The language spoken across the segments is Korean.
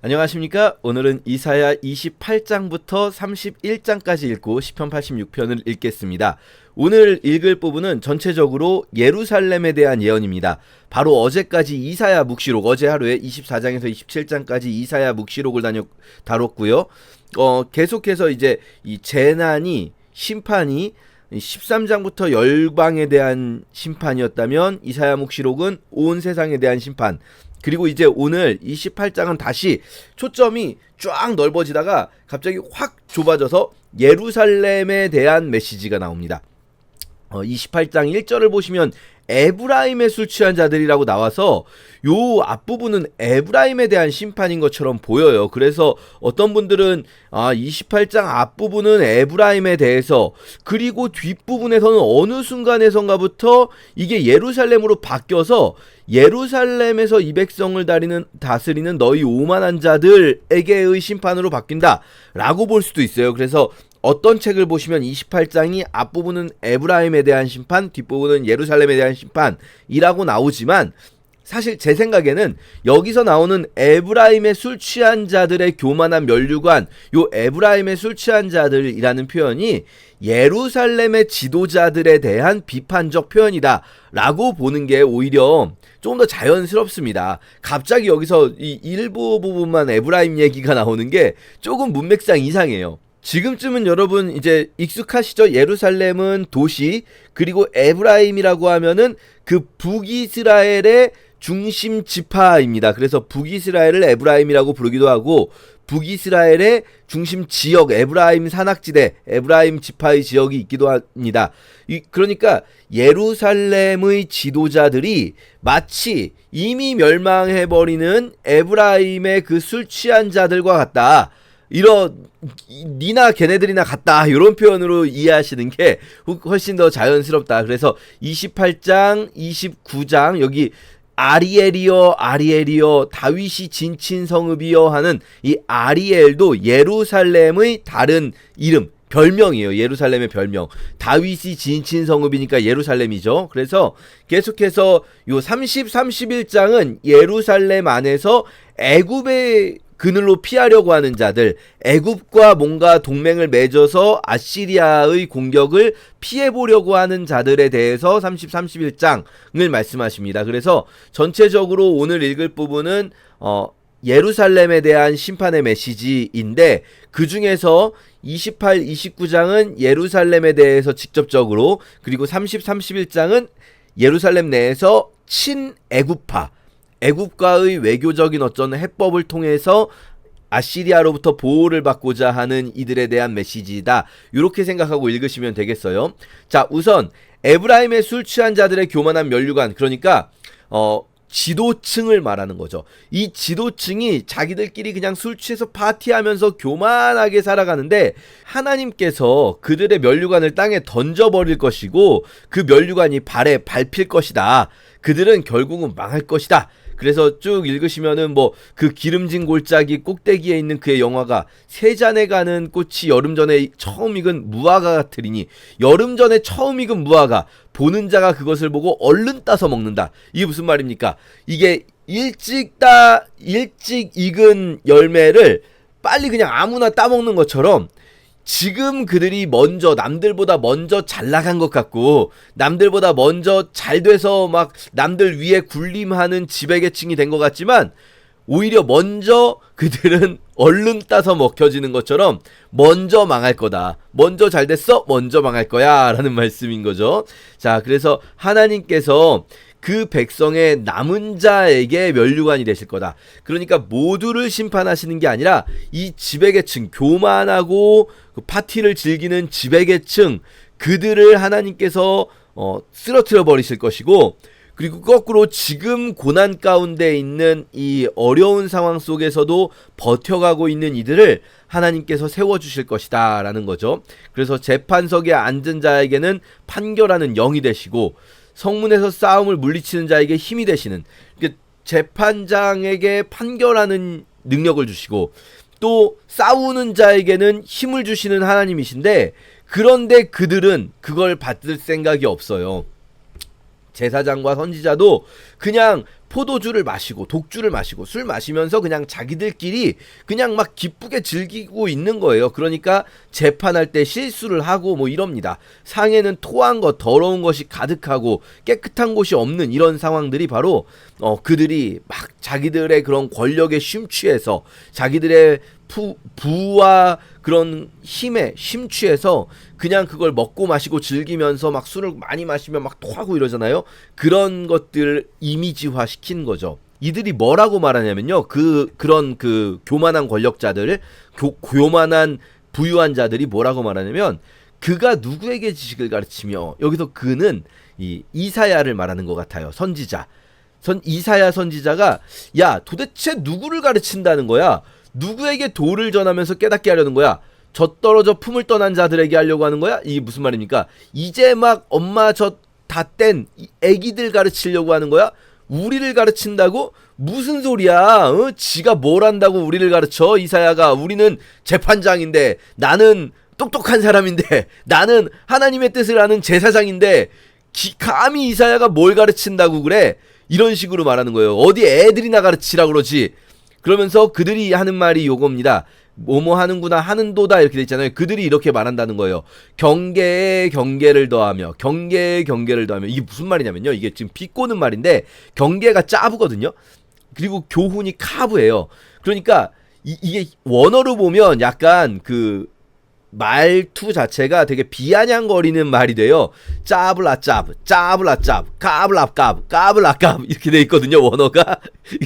안녕하십니까? 오늘은 이사야 28장부터 31장까지 읽고 시편 86편을 읽겠습니다. 오늘 읽을 부분은 전체적으로 예루살렘에 대한 예언입니다. 바로 어제까지 이사야 묵시록, 어제 하루에 24장에서 27장까지 이사야 묵시록을 다뤘고요. 계속해서 이제 이 재난이, 심판이 13장부터 열방에 대한 심판이었다면 이사야 묵시록은 온 세상에 대한 심판, 그리고 이제 오늘 28장은 다시 초점이 쫙 넓어지다가 갑자기 확 좁아져서 예루살렘에 대한 메시지가 나옵니다. 28장 1절을 보시면 에브라임의 술 취한 자들이라고 나와서 요 앞부분은 에브라임에 대한 심판인 것처럼 보여요. 그래서 어떤 분들은 28장 앞부분은 에브라임에 대해서, 그리고 뒷부분에서는 어느 순간에선가부터 이게 예루살렘으로 바뀌어서 예루살렘에서 이 백성을 다스리는 너희 오만한 자들에게의 심판으로 바뀐다 라고 볼 수도 있어요. 그래서 어떤 책을 보시면 28장이 앞부분은 에브라임에 대한 심판, 뒷부분은 예루살렘에 대한 심판이라고 나오지만, 사실 제 생각에는 여기서 나오는 에브라임의 술 취한 자들의 교만한 면류관, 요 에브라임의 술 취한 자들이라는 표현이 예루살렘의 지도자들에 대한 비판적 표현이다 라고 보는 게 오히려 조금 더 자연스럽습니다. 갑자기 여기서 이 일부 부분만 에브라임 얘기가 나오는 게 조금 문맥상 이상해요. 지금쯤은 여러분 이제 익숙하시죠? 예루살렘은 도시, 그리고 에브라임이라고 하면은 그 북이스라엘의 중심 지파입니다. 그래서 북이스라엘을 에브라임이라고 부르기도 하고, 북이스라엘의 중심 지역, 에브라임 산악지대, 에브라임 지파의 지역이 있기도 합니다. 그러니까 예루살렘의 지도자들이 마치 이미 멸망해버리는 에브라임의 그 술 취한 자들과 같다, 니나 걔네들이나 같다, 이런 표현으로 이해하시는 게 훨씬 더 자연스럽다. 그래서 28장, 29장 여기 아리엘이여 다윗이 진친 성읍이여 하는 이 아리엘도 예루살렘의 다른 이름, 별명이에요. 예루살렘의 별명. 다윗이 진친 성읍이니까 예루살렘이죠. 그래서 계속해서 요 30, 31장은 예루살렘 안에서 애굽의 그늘로 피하려고 하는 자들, 애굽과 뭔가 동맹을 맺어서 아시리아의 공격을 피해보려고 하는 자들에 대해서 30, 31장을 말씀하십니다. 그래서 전체적으로 오늘 읽을 부분은 예루살렘에 대한 심판의 메시지인데, 그 중에서 28, 29장은 예루살렘에 대해서 직접적으로, 그리고 30, 31장은 예루살렘 내에서 친애굽파, 애굽과의 외교적인 어떤 해법을 통해서 아시리아로부터 보호를 받고자 하는 이들에 대한 메시지다, 이렇게 생각하고 읽으시면 되겠어요. 자, 우선 에브라임의 술 취한 자들의 교만한 면류관, 그러니까 지도층을 말하는 거죠. 이 지도층이 자기들끼리 그냥 술 취해서 파티하면서 교만하게 살아가는데, 하나님께서 그들의 면류관을 땅에 던져버릴 것이고 그 면류관이 발에 밟힐 것이다. 그들은 결국은 망할 것이다. 그래서 쭉 읽으시면은 그 기름진 골짜기 꼭대기에 있는 그의 영화가 세잔에 가는 꽃이 여름 전에 처음 익은 무화과 같으리니, 여름 전에 처음 익은 무화과, 보는 자가 그것을 보고 얼른 따서 먹는다. 이게 무슨 말입니까? 이게 일찍 익은 열매를 빨리 그냥 아무나 따먹는 것처럼, 지금 그들이 남들보다 먼저 잘 나간 것 같고, 남들보다 먼저 잘 돼서 막 남들 위에 군림하는 지배계층이 된 것 같지만, 오히려 먼저 그들은 얼른 따서 먹혀지는 것처럼 먼저 망할 거다. 먼저 잘 됐어? 먼저 망할 거야 라는 말씀인 거죠. 자, 그래서 하나님께서 그 백성의 남은 자에게 면류관이 되실 거다. 그러니까 모두를 심판하시는 게 아니라 이 지배계층, 교만하고 파티를 즐기는 지배계층, 그들을 하나님께서 쓰러뜨려 버리실 것이고, 그리고 거꾸로 지금 고난 가운데 있는 이 어려운 상황 속에서도 버텨가고 있는 이들을 하나님께서 세워주실 것이다 라는 거죠. 그래서 재판석에 앉은 자에게는 판결하는 영이 되시고, 성문에서 싸움을 물리치는 자에게 힘이 되시는, 재판장에게 판결하는 능력을 주시고, 또 싸우는 자에게는 힘을 주시는 하나님이신데, 그런데 그들은 그걸 받을 생각이 없어요. 제사장과 선지자도 그냥 포도주를 마시고 독주를 마시고 술 마시면서 그냥 자기들끼리 그냥 막 기쁘게 즐기고 있는 거예요. 그러니까 재판할 때 실수를 하고 뭐 이럽니다. 상에는 토한 것, 더러운 것이 가득하고 깨끗한 곳이 없는 이런 상황들이 바로 그들이 막 자기들의 그런 권력에 심취해서 자기들의 부와 그런 힘에 심취해서 그냥 그걸 먹고 마시고 즐기면서 막 술을 많이 마시면 막 토하고 이러잖아요. 그런 것들을 이미지화 시킨 거죠. 이들이 뭐라고 말하냐면요. 그런 교만한 권력자들, 교만한 부유한 자들이 뭐라고 말하냐면 그가 누구에게 지식을 가르치며, 여기서 그는 이 이사야를 말하는 것 같아요. 선지자. 이사야 선지자가 야 도대체 누구를 가르친다는 거야? 누구에게 도를 전하면서 깨닫게 하려는 거야? 젖떨어져 품을 떠난 자들에게 하려고 하는 거야? 이게 무슨 말입니까? 이제 막 엄마 젖 다 뗀 애기들 가르치려고 하는 거야? 우리를 가르친다고? 무슨 소리야? 지가 뭘 안다고 우리를 가르쳐? 이사야가 우리는 재판장인데, 나는 똑똑한 사람인데, 나는 하나님의 뜻을 아는 제사장인데 감히 이사야가 뭘 가르친다고 그래? 이런 식으로 말하는 거예요. 어디 애들이나 가르치라 그러지. 그러면서 그들이 하는 말이 요겁니다. 뭐뭐 하는구나 하는도다 이렇게 돼 있잖아요. 그들이 이렇게 말한다는 거예요. 경계에 경계를 더하며, 경계에 경계를 더하며. 이게 무슨 말이냐면요, 이게 지금 비꼬는 말인데 경계가 짜부거든요. 그리고 교훈이 카브예요. 그러니까 이게 원어로 보면 약간 말투 자체가 되게 비아냥거리는 말이 돼요. 짜블라짭, 짜블라짭, 까블랍깝, 까블랍깝 이렇게 돼 있거든요. 원어가.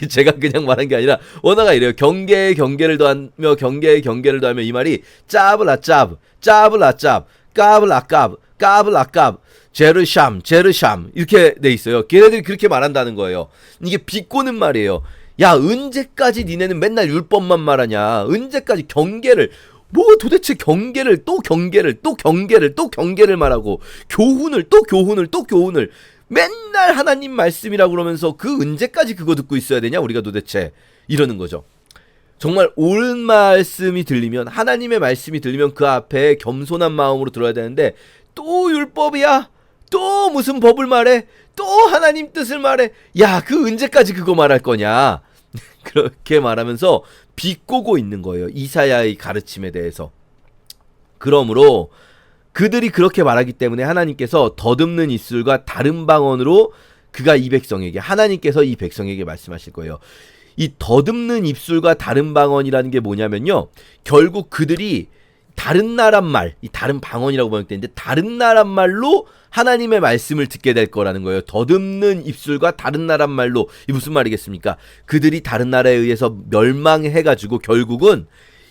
제가 그냥 말한 게 아니라 원어가 이래요. 경계에 경계를 더하며, 경계에 경계를 더하며. 이 말이 짜블라짭, 짜블라짭, 까블랍깝, 까블랍깝, 제르샴, 제르샴 이렇게 돼 있어요. 걔네들이 그렇게 말한다는 거예요. 이게 비꼬는 말이에요. 야, 언제까지 니네는 맨날 율법만 말하냐? 언제까지 경계를, 뭐 도대체 경계를 또 경계를 또 경계를 또 경계를 말하고, 교훈을 또 교훈을 또 교훈을, 맨날 하나님 말씀이라고 그러면서 언제까지 그거 듣고 있어야 되냐 우리가 도대체, 이러는 거죠. 정말 옳은 말씀이 들리면, 하나님의 말씀이 들리면 그 앞에 겸손한 마음으로 들어야 되는데, 또 율법이야, 또 무슨 법을 말해, 또 하나님 뜻을 말해, 야 언제까지 그거 말할 거냐. 그렇게 말하면서 비꼬고 있는 거예요, 이사야의 가르침에 대해서. 그러므로 그들이 그렇게 말하기 때문에 하나님께서 더듬는 입술과 다른 방언으로 그가 이 백성에게, 하나님께서 이 백성에게 말씀하실 거예요. 이 더듬는 입술과 다른 방언이라는 게 뭐냐면요, 결국 그들이 다른 나라 말, 이 다른 방언이라고 번역되는데 다른 나라 말로 하나님의 말씀을 듣게 될 거라는 거예요. 더듬는 입술과 다른 나라 말로. 이 무슨 말이겠습니까? 그들이 다른 나라에 의해서 멸망해가지고 결국은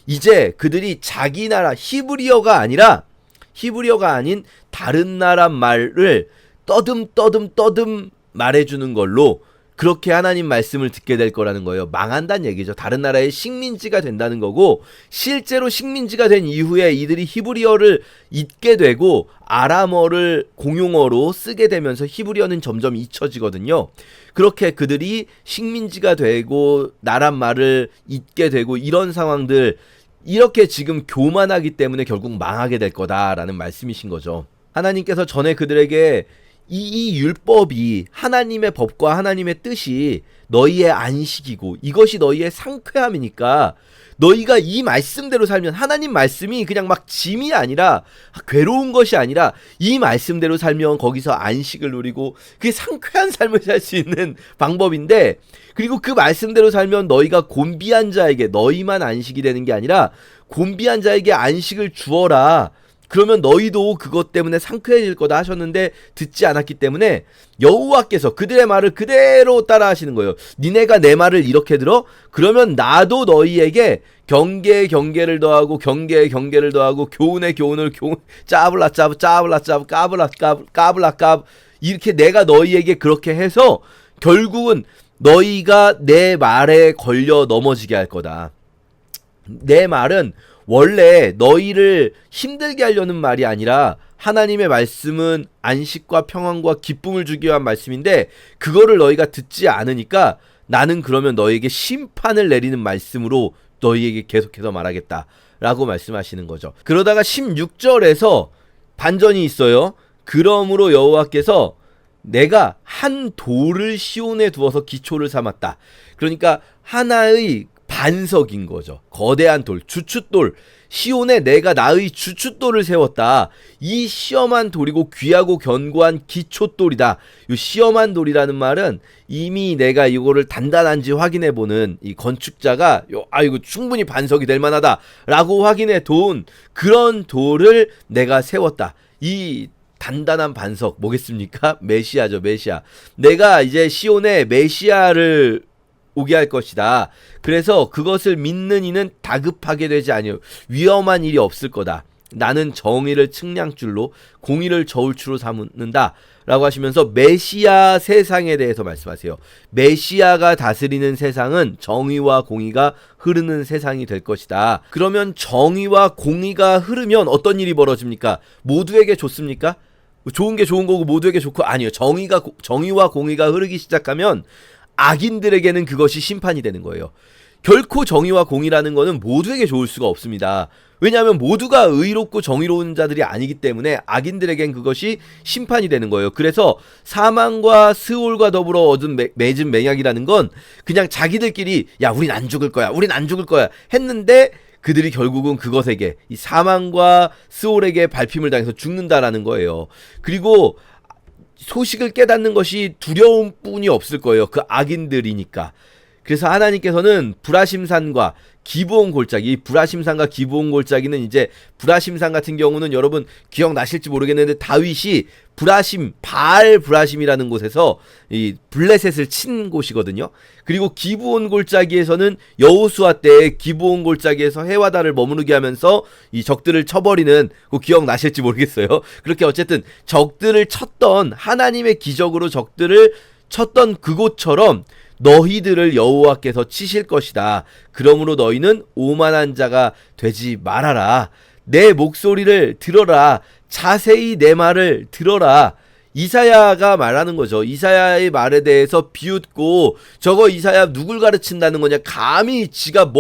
이제 그들이 자기 나라 히브리어가 아닌 다른 나라 말을 떠듬 말해주는 걸로 그렇게 하나님 말씀을 듣게 될 거라는 거예요. 망한다는 얘기죠. 다른 나라의 식민지가 된다는 거고, 실제로 식민지가 된 이후에 이들이 히브리어를 잊게 되고 아람어를 공용어로 쓰게 되면서 히브리어는 점점 잊혀지거든요. 그렇게 그들이 식민지가 되고 나라 말을 잊게 되고, 이런 상황들, 이렇게 지금 교만하기 때문에 결국 망하게 될 거다라는 말씀이신 거죠. 하나님께서 전에 그들에게 이 율법이, 하나님의 법과 하나님의 뜻이 너희의 안식이고 이것이 너희의 상쾌함이니까 너희가 이 말씀대로 살면, 하나님 말씀이 그냥 막 짐이 아니라, 괴로운 것이 아니라 이 말씀대로 살면 거기서 안식을 누리고 그게 상쾌한 삶을 살 수 있는 방법인데, 그리고 그 말씀대로 살면 너희가 곤비한 자에게, 너희만 안식이 되는 게 아니라 곤비한 자에게 안식을 주어라. 그러면 너희도 그것 때문에 상쾌해질 거다 하셨는데 듣지 않았기 때문에 여호와께서 그들의 말을 그대로 따라 하시는 거예요. 니네가 내 말을 이렇게 들어? 그러면 나도 너희에게 경계에 경계를 더하고, 경계에 경계를 더하고, 교훈에 교훈을, 짜블라짜브, 짜블라짜브, 까블라깝 이렇게 내가 너희에게 그렇게 해서 결국은 너희가 내 말에 걸려 넘어지게 할 거다. 내 말은 원래 너희를 힘들게 하려는 말이 아니라, 하나님의 말씀은 안식과 평안과 기쁨을 주기 위한 말씀인데 그거를 너희가 듣지 않으니까 나는 그러면 너희에게 심판을 내리는 말씀으로 너희에게 계속해서 말하겠다 라고 말씀하시는 거죠. 그러다가 16절에서 반전이 있어요. 그러므로 여호와께서 내가 한 돌을 시온에 두어서 기초를 삼았다. 그러니까 하나의 반석인 거죠. 거대한 돌, 주춧돌. 시온에 내가 나의 주춧돌을 세웠다. 이 시험한 돌이고 귀하고 견고한 기초돌이다. 이 시험한 돌이라는 말은 이미 내가 이거를 단단한지 확인해보는 이 건축자가 이거 충분히 반석이 될 만하다라고 확인해 둔 그런 돌을 내가 세웠다. 이 단단한 반석 뭐겠습니까? 메시아죠, 메시아. 내가 이제 시온에 메시아를 오게 할 것이다. 그래서 그것을 믿는 이는 다급하게 되지 아니요 위험한 일이 없을 거다. 나는 정의를 측량줄로 공의를 저울추로 삼는다 라고 하시면서 메시아 세상에 대해서 말씀하세요. 메시아가 다스리는 세상은 정의와 공의가 흐르는 세상이 될 것이다. 그러면 정의와 공의가 흐르면 어떤 일이 벌어집니까? 모두에게 좋습니까? 좋은 게 좋은 거고 모두에게 좋고 아니요. 정의와 공의가 흐르기 시작하면 악인들에게는 그것이 심판이 되는 거예요. 결코 정의와 공의라는 거는 모두에게 좋을 수가 없습니다. 왜냐하면 모두가 의롭고 정의로운 자들이 아니기 때문에 악인들에겐 그것이 심판이 되는 거예요. 그래서 사망과 스올과 더불어 얻은 맺은 맹약이라는 건 그냥 자기들끼리 야 우린 안 죽을 거야 우린 안 죽을 거야 했는데 그들이 결국은 그것에게 이 사망과 스올에게 밟힘을 당해서 죽는다라는 거예요. 그리고 소식을 깨닫는 것이 두려움 뿐이 없을 거예요. 그 악인들이니까. 그래서 하나님께서는 브라심산과 기브온 골짜기, 이 브라심산과 기브온 골짜기는 이제 브라심산 같은 경우는 여러분 기억나실지 모르겠는데 다윗이 바알 브라심이라는 곳에서 이 블레셋을 친 곳이거든요. 그리고 기브온 골짜기에서는 여호수아 때 기브온 골짜기에서 해와 달을 머무르게 하면서 이 적들을 쳐버리는 그 기억나실지 모르겠어요. 그렇게 어쨌든 적들을 쳤던 하나님의 기적으로 적들을 쳤던 그곳처럼 너희들을 여호와께서 치실 것이다. 그러므로 너희는 오만한 자가 되지 말아라. 내 목소리를 들어라. 자세히 내 말을 들어라. 이사야가 말하는 거죠. 이사야의 말에 대해서 비웃고 저거 이사야 누굴 가르친다는 거냐. 감히 지가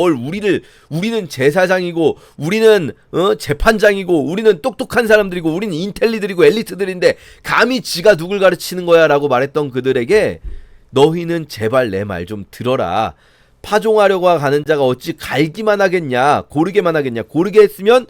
우리는 제사장이고 우리는 재판장이고 우리는 똑똑한 사람들이고 우리는 인텔리들이고 엘리트들인데 감히 지가 누굴 가르치는 거야 라고 말했던 그들에게 너희는 제발 내 말 좀 들어라. 파종하려고 가는 자가 어찌 갈기만 하겠냐. 고르게만 하겠냐. 고르게 했으면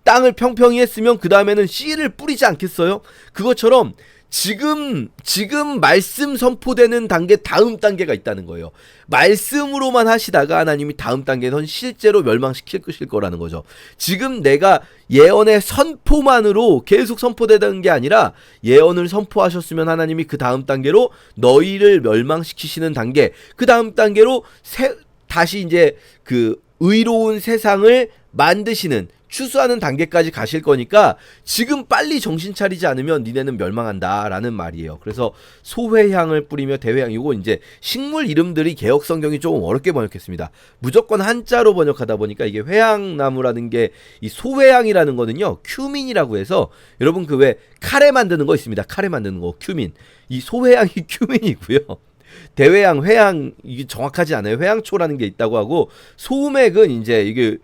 땅을 평평히 했으면 그 다음에는 씨를 뿌리지 않겠어요? 그것처럼 지금 말씀 선포되는 단계 다음 단계가 있다는 거예요. 말씀으로만 하시다가 하나님이 다음 단계는 실제로 멸망시킬 거라는 거죠. 지금 내가 예언의 선포만으로 계속 선포되는 게 아니라 예언을 선포하셨으면 하나님이 그 다음 단계로 너희를 멸망시키시는 단계, 그 다음 단계로 다시 이제 그 의로운 세상을 만드시는 추수하는 단계까지 가실 거니까 지금 빨리 정신 차리지 않으면 니네는 멸망한다 라는 말이에요. 그래서 소회향을 뿌리며 대회향, 이거 이제 식물 이름들이 개역 성경이 조금 어렵게 번역했습니다. 무조건 한자로 번역하다 보니까 이게 회향나무라는 게 이 소회향이라는 거는요 큐민이라고 해서 여러분 그 왜 카레 만드는 거 있습니다. 카레 만드는 거 큐민, 이 소회향이 큐민이고요. 대회향, 회향 이게 정확하지 않아요. 회향초라는 게 있다고 하고 소맥은 이제 이게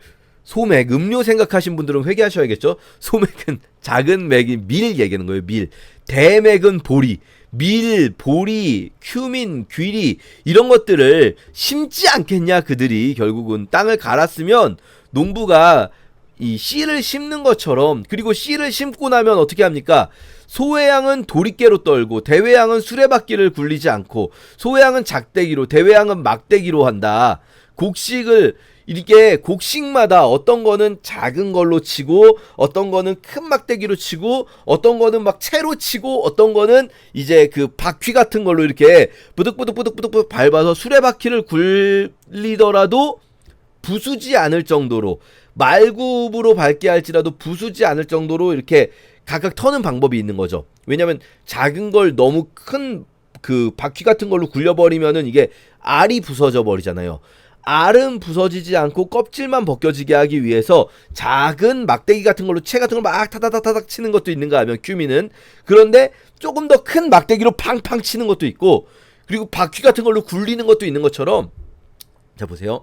소맥, 음료 생각하신 분들은 회개하셔야겠죠. 소맥은 작은 맥이 밀 얘기하는 거예요. 밀. 대맥은 보리. 밀, 보리, 큐민, 귀리 이런 것들을 심지 않겠냐. 그들이 결국은 땅을 갈았으면 농부가 이 씨를 심는 것처럼, 그리고 씨를 심고 나면 어떻게 합니까? 소회향은 도리깨로 떨고 대회향은 수레바퀴를 굴리지 않고, 소회향은 작대기로 대회향은 막대기로 한다. 곡식을 이렇게 곡식마다 어떤 거는 작은 걸로 치고 어떤 거는 큰 막대기로 치고 어떤 거는 막 채로 치고 어떤 거는 이제 그 바퀴 같은 걸로 이렇게 부득부득 밟아서 수레바퀴를 굴리더라도 부수지 않을 정도로, 말굽으로 밟게 할지라도 부수지 않을 정도로 이렇게 각각 터는 방법이 있는 거죠. 왜냐면 작은 걸 너무 큰 그 바퀴 같은 걸로 굴려버리면은 이게 알이 부서져 버리잖아요. 알은 부서지지 않고 껍질만 벗겨지게 하기 위해서 작은 막대기 같은 걸로 채 같은 걸 막 타다닥 치는 것도 있는가 하면 큐민은, 그런데 조금 더 큰 막대기로 팡팡 치는 것도 있고, 그리고 바퀴 같은 걸로 굴리는 것도 있는 것처럼, 자 보세요,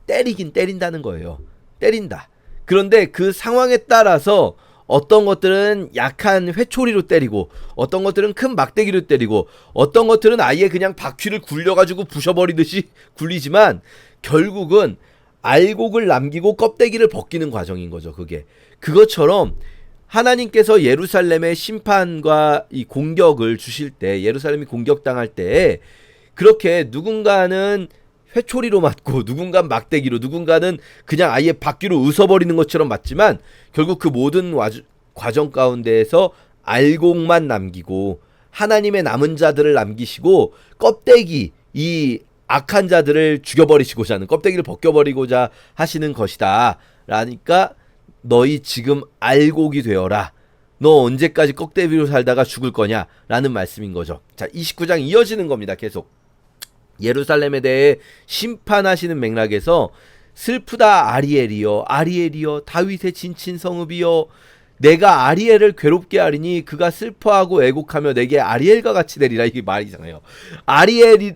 때리긴 때린다는 거예요. 때린다. 그런데 그 상황에 따라서 어떤 것들은 약한 회초리로 때리고, 어떤 것들은 큰 막대기로 때리고, 어떤 것들은 아예 그냥 바퀴를 굴려가지고 부셔버리듯이 굴리지만 결국은 알곡을 남기고 껍데기를 벗기는 과정인 거죠. 그것처럼 하나님께서 예루살렘의 심판과 이 공격을 주실 때, 예루살렘이 공격당할 때 그렇게 누군가는 회초리로 맞고, 누군가는 막대기로, 누군가는 그냥 아예 바퀴로 으서버리는 것처럼 맞지만 결국 그 모든 과정 가운데에서 알곡만 남기고 하나님의 남은 자들을 남기시고 껍데기, 이 악한 자들을 죽여버리시고자 하는, 껍데기를 벗겨버리고자 하시는 것이다 라니까 너희 지금 알곡이 되어라. 너 언제까지 껍데기로 살다가 죽을 거냐 라는 말씀인 거죠. 자, 29장 이어지는 겁니다. 계속 예루살렘에 대해 심판하시는 맥락에서 슬프다 아리엘이여, 아리엘이여, 다윗의 진친 성읍이여, 내가 아리엘을 괴롭게 하리니 그가 슬퍼하고 애곡하며 내게 아리엘과 같이 되리라. 이게 말이잖아요. 아리엘이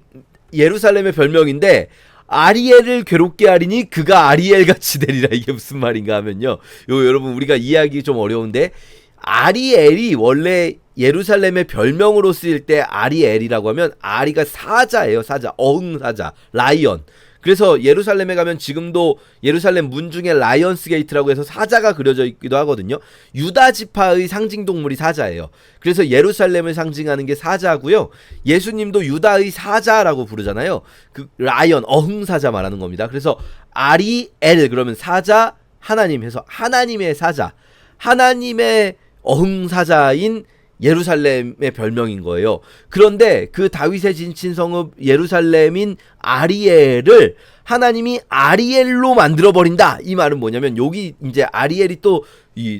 예루살렘의 별명인데 아리엘을 괴롭게 하리니 그가 아리엘 같이 되리라. 이게 무슨 말인가 하면요, 여러분 우리가 이해하기 좀 어려운데, 아리엘이 원래 예루살렘의 별명으로 쓰일 때 아리엘이라고 하면, 아리가 사자예요. 사자, 어흥사자, 라이언. 그래서 예루살렘에 가면 지금도 예루살렘 문 중에 라이언스 게이트라고 해서 사자가 그려져 있기도 하거든요. 유다 지파의 상징 동물이 사자예요. 그래서 예루살렘을 상징하는 게 사자고요. 예수님도 유다의 사자라고 부르잖아요. 그 라이언, 어흥사자 말하는 겁니다. 그래서 아리엘 그러면 사자, 하나님 해서 하나님의 사자, 하나님의 어흥사자인 예루살렘의 별명인 거예요. 그런데 그 다윗의 진친 성읍 예루살렘인 아리엘을 하나님이 아리엘로 만들어버린다. 이 말은 뭐냐면, 여기 이제 아리엘이 또 이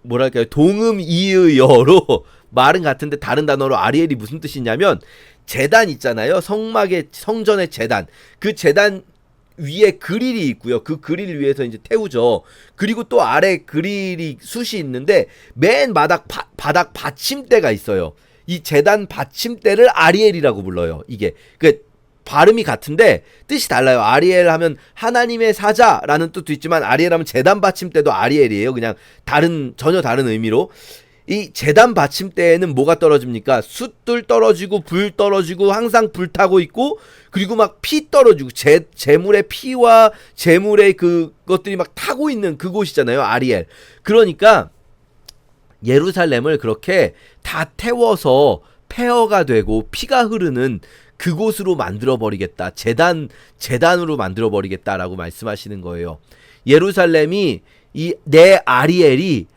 뭐랄까요, 동음이의어로 말은 같은데 다른 단어로 아리엘이 무슨 뜻이냐면, 제단 있잖아요. 성전의 제단. 그 제단 위에 그릴이 있고요. 그 그릴 위에서 이제 태우죠. 그리고 또 아래 그릴이 숯이 있는데 맨 바닥 받침대가 있어요. 이 제단 받침대를 아리엘이라고 불러요. 이게 그 발음이 같은데 뜻이 달라요. 아리엘 하면 하나님의 사자라는 뜻도 있지만, 아리엘 하면 제단 받침대도 아리엘이에요. 그냥 전혀 다른 의미로. 이 제단 받침대에는 뭐가 떨어집니까? 숯들 떨어지고 불 떨어지고 항상 불타고 있고, 그리고 막 피 떨어지고, 재물의 피와 재물의 그것들이 막 타고 있는 그곳이잖아요. 아리엘. 그러니까 예루살렘을 그렇게 다 태워서 폐허가 되고 피가 흐르는 그곳으로 만들어버리겠다. 제단으로 만들어버리겠다라고 말씀하시는 거예요. 예루살렘이 내 아리엘이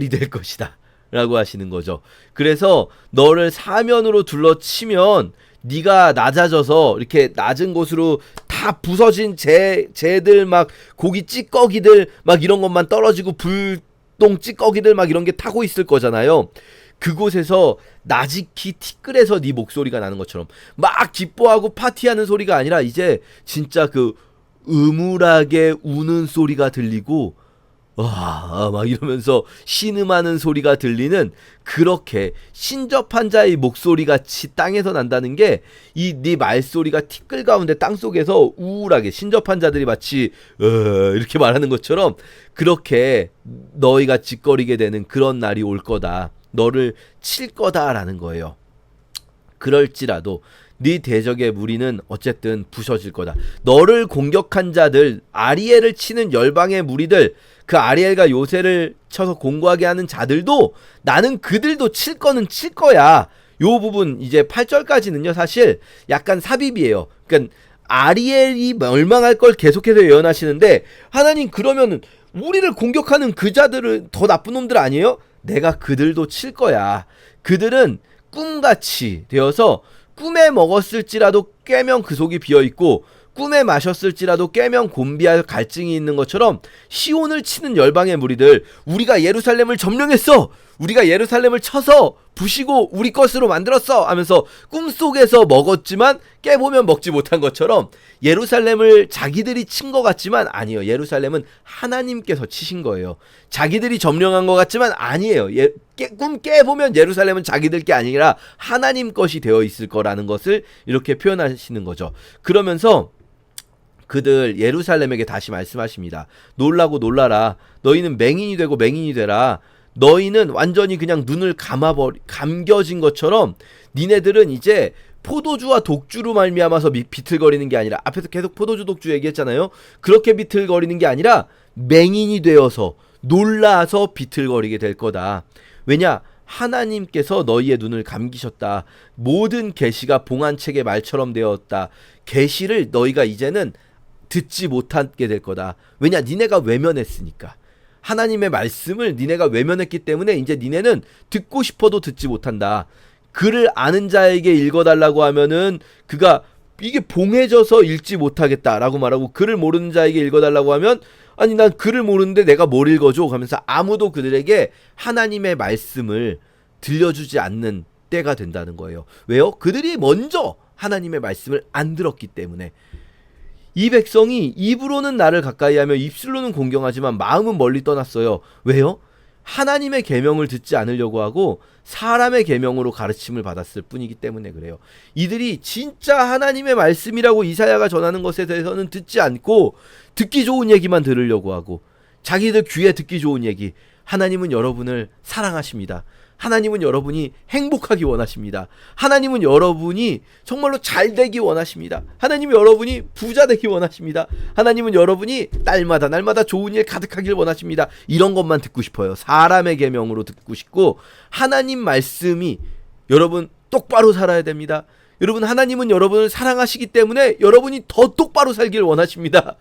될 것이다 라고 하시는 거죠. 그래서 너를 사면으로 둘러치면 네가 낮아져서 이렇게 낮은 곳으로 다 부서진 재들, 막 고기 찌꺼기들 막 이런 것만 떨어지고, 불똥 찌꺼기들 막 이런 게 타고 있을 거잖아요. 그곳에서 나지키 티끌에서 네 목소리가 나는 것처럼 막 기뻐하고 파티하는 소리가 아니라 이제 진짜 그 음울하게 우는 소리가 들리고, 와, 막 이러면서 신음하는 소리가 들리는, 그렇게 신접한 자의 목소리 같이 땅에서 난다는 게, 이 네 말소리가 티끌 가운데 땅 속에서 우울하게 신접한 자들이 마치 이렇게 말하는 것처럼 그렇게 너희가 짓거리게 되는 그런 날이 올 거다. 너를 칠 거다라는 거예요. 그럴지라도 네 대적의 무리는 어쨌든 부서질 거다. 너를 공격한 자들, 아리엘을 치는 열방의 무리들, 그 아리엘과 요새를 쳐서 공고하게 하는 자들도 나는 그들도 칠 거는 칠 거야. 요 부분 이제 8절까지는요 사실 약간 삽입이에요. 그러니까 아리엘이 멸망할 걸 계속해서 예언하시는데, 하나님 그러면은 우리를 공격하는 그 자들은 더 나쁜 놈들 아니에요? 내가 그들도 칠 거야. 그들은 꿈같이 되어서 꿈에 먹었을지라도 꿰면 그 속이 비어있고, 꿈에 마셨을지라도 깨면 곤비하여 갈증이 있는 것처럼 시온을 치는 열방의 무리들, 우리가 예루살렘을 점령했어, 우리가 예루살렘을 쳐서 부시고 우리 것으로 만들었어 하면서 꿈속에서 먹었지만 깨보면 먹지 못한 것처럼 예루살렘을 자기들이 친 것 같지만 아니에요. 예루살렘은 하나님께서 치신 거예요. 자기들이 점령한 것 같지만 아니에요. 꿈 깨보면 예루살렘은 자기들 게 아니라 하나님 것이 되어 있을 거라는 것을 이렇게 표현하시는 거죠. 그러면서 그들 예루살렘에게 다시 말씀하십니다. 놀라고 놀라라. 너희는 맹인이 되고 맹인이 되라. 너희는 완전히 그냥 눈을 감겨진 것처럼 니네들은 이제 포도주와 독주로 말미암아서 비틀거리는 게 아니라, 앞에서 계속 포도주 독주 얘기했잖아요. 그렇게 비틀거리는 게 아니라 맹인이 되어서 놀라서 비틀거리게 될 거다. 왜냐? 하나님께서 너희의 눈을 감기셨다. 모든 계시가 봉안책의 말처럼 되었다. 계시를 너희가 이제는 듣지 못하게 될 거다. 왜냐? 니네가 외면했으니까. 하나님의 말씀을 니네가 외면했기 때문에 이제 니네는 듣고 싶어도 듣지 못한다. 글을 아는 자에게 읽어달라고 하면은 그가 이게 봉해져서 읽지 못하겠다라고 말하고, 글을 모르는 자에게 읽어달라고 하면 아니 난 글을 모르는데 내가 뭘 읽어줘 하면서 아무도 그들에게 하나님의 말씀을 들려주지 않는 때가 된다는 거예요. 왜요? 그들이 먼저 하나님의 말씀을 안 들었기 때문에. 이 백성이 입으로는 나를 가까이하며 입술로는 공경하지만 마음은 멀리 떠났어요. 왜요? 하나님의 계명을 듣지 않으려고 하고 사람의 계명으로 가르침을 받았을 뿐이기 때문에 그래요. 이들이 진짜 하나님의 말씀이라고 이사야가 전하는 것에 대해서는 듣지 않고 듣기 좋은 얘기만 들으려고 하고, 자기들 귀에 듣기 좋은 얘기. 하나님은 여러분을 사랑하십니다. 하나님은 여러분이 행복하기 원하십니다. 하나님은 여러분이 정말로 잘 되기 원하십니다. 하나님은 여러분이 부자 되기 원하십니다. 하나님은 여러분이 날마다 좋은 일 가득하길 원하십니다. 이런 것만 듣고 싶어요. 사람의 계명으로 듣고 싶고, 하나님 말씀이 여러분 똑바로 살아야 됩니다. 여러분, 하나님은 여러분을 사랑하시기 때문에 여러분이 더 똑바로 살길 원하십니다.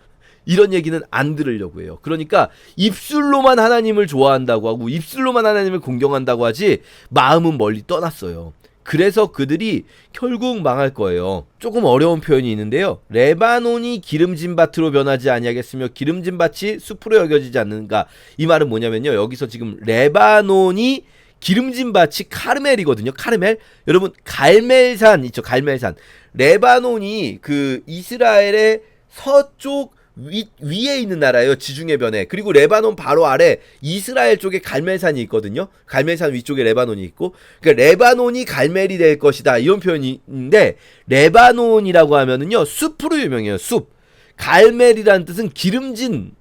이런 얘기는 안 들으려고 해요. 그러니까 입술로만 하나님을 좋아한다고 하고 입술로만 하나님을 공경한다고 하지 마음은 멀리 떠났어요. 그래서 그들이 결국 망할 거예요. 조금 어려운 표현이 있는데요. 레바논이 기름진 밭으로 변하지 아니하겠으며 기름진 밭이 숲으로 여겨지지 않는가. 이 말은 뭐냐면요. 여기서 지금 레바논이 기름진 밭이 카르멜이거든요. 카르멜. 여러분, 갈멜산 있죠. 갈멜산. 레바논이 그 이스라엘의 서쪽 위에 있는 나라예요. 지중해 변에. 그리고 레바논 바로 아래 이스라엘 쪽에 갈멜산이 있거든요. 갈멜산 위쪽에 레바논이 있고, 그러니까 레바논이 갈멜이 될 것이다, 이런 표현이 있는데, 레바논이라고 하면은요 숲으로 유명해요. 숲. 갈멜이라는 뜻은 기름진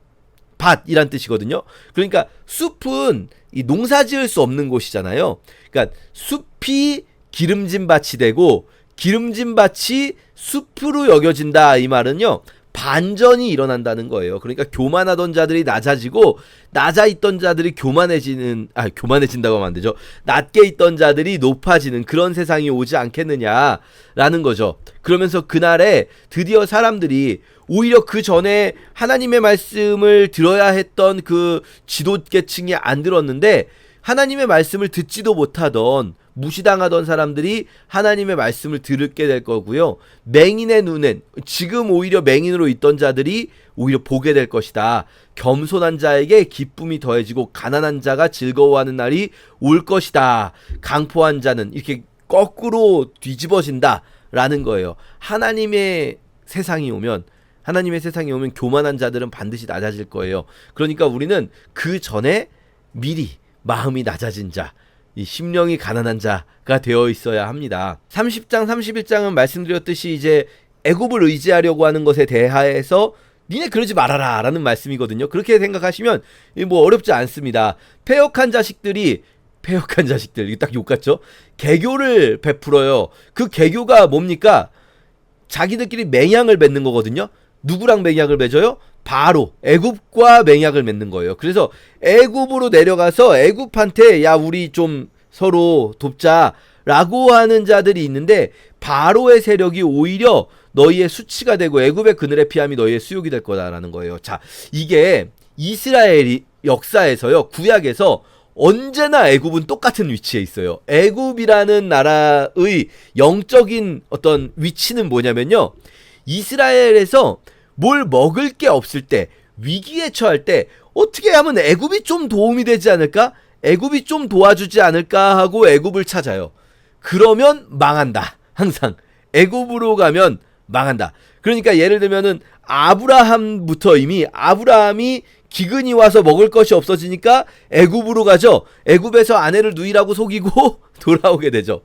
밭이란 뜻이거든요. 그러니까 숲은 이 농사 지을 수 없는 곳이잖아요. 그러니까 숲이 기름진 밭이 되고 기름진 밭이 숲으로 여겨진다, 이 말은요 반전이 일어난다는 거예요. 그러니까 교만하던 자들이 낮아지고 낮아 있던 자들이 교만해진다고 하면 안 되죠. 낮게 있던 자들이 높아지는 그런 세상이 오지 않겠느냐라는 거죠. 그러면서 그날에 드디어 사람들이 오히려 그 전에 하나님의 말씀을 들어야 했던 그 지도계층이 안 들었는데, 하나님의 말씀을 듣지도 못하던 무시당하던 사람들이 하나님의 말씀을 들게 될 거고요. 맹인의 눈엔, 지금 오히려 맹인으로 있던 자들이 오히려 보게 될 것이다. 겸손한 자에게 기쁨이 더해지고 가난한 자가 즐거워하는 날이 올 것이다. 강포한 자는 이렇게 거꾸로 뒤집어진다 라는 거예요. 하나님의 세상이 오면 교만한 자들은 반드시 낮아질 거예요. 그러니까 우리는 그 전에 미리 마음이 낮아진 자, 이 심령이 가난한 자가 되어 있어야 합니다. 30장 31장은 말씀드렸듯이 이제 애굽을 의지하려고 하는 것에 대하여서 니네 그러지 말아라 라는 말씀이거든요. 그렇게 생각하시면 뭐 어렵지 않습니다. 패역한 자식들, 이거 딱 욕 같죠? 개교를 베풀어요. 그 개교가 뭡니까? 자기들끼리 맹약을 맺는 거거든요. 누구랑 맹약을 맺어요? 바로 애굽과 맹약을 맺는 거예요. 그래서 애굽으로 내려가서 애굽한테 야 우리 좀 서로 돕자라고 하는 자들이 있는데, 바로의 세력이 오히려 너희의 수치가 되고 애굽의 그늘의 피함이 너희의 수욕이 될 거다라는 거예요. 자, 이게 이스라엘이 역사에서요, 구약에서 언제나 애굽은 똑같은 위치에 있어요. 애굽이라는 나라의 영적인 어떤 위치는 뭐냐면요, 이스라엘에서 뭘 먹을 게 없을 때, 위기에 처할 때 어떻게 하면 애굽이 좀 도움이 되지 않을까? 애굽이 좀 도와주지 않을까 하고 애굽을 찾아요. 그러면 망한다. 항상 애굽으로 가면 망한다. 그러니까 예를 들면은 아브라함부터 이미 아브라함이 기근이 와서 먹을 것이 없어지니까 애굽으로 가죠. 애굽에서 아내를 누이라고 속이고 돌아오게 되죠.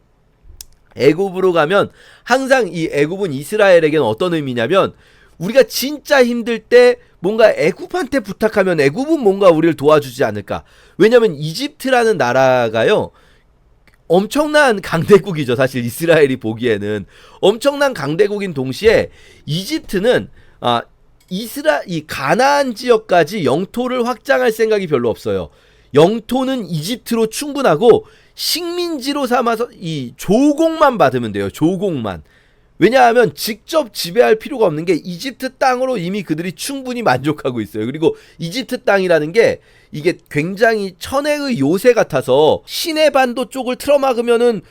애굽으로 가면 항상 이 애굽은 이스라엘에게는 어떤 의미냐면, 우리가 진짜 힘들 때 뭔가 애굽한테 부탁하면 애굽은 뭔가 우리를 도와주지 않을까. 왜냐면 이집트라는 나라가요, 엄청난 강대국이죠. 사실 이스라엘이 보기에는 엄청난 강대국인 동시에 이집트는 이 가나안 지역까지 영토를 확장할 생각이 별로 없어요. 영토는 이집트로 충분하고 식민지로 삼아서 이 조공만 받으면 돼요. 조공만. 왜냐하면 직접 지배할 필요가 없는 게 이집트 땅으로 이미 그들이 충분히 만족하고 있어요. 그리고 이집트 땅이라는 게 이게 굉장히 천혜의 요새 같아서 시내반도 쪽을 틀어막으면은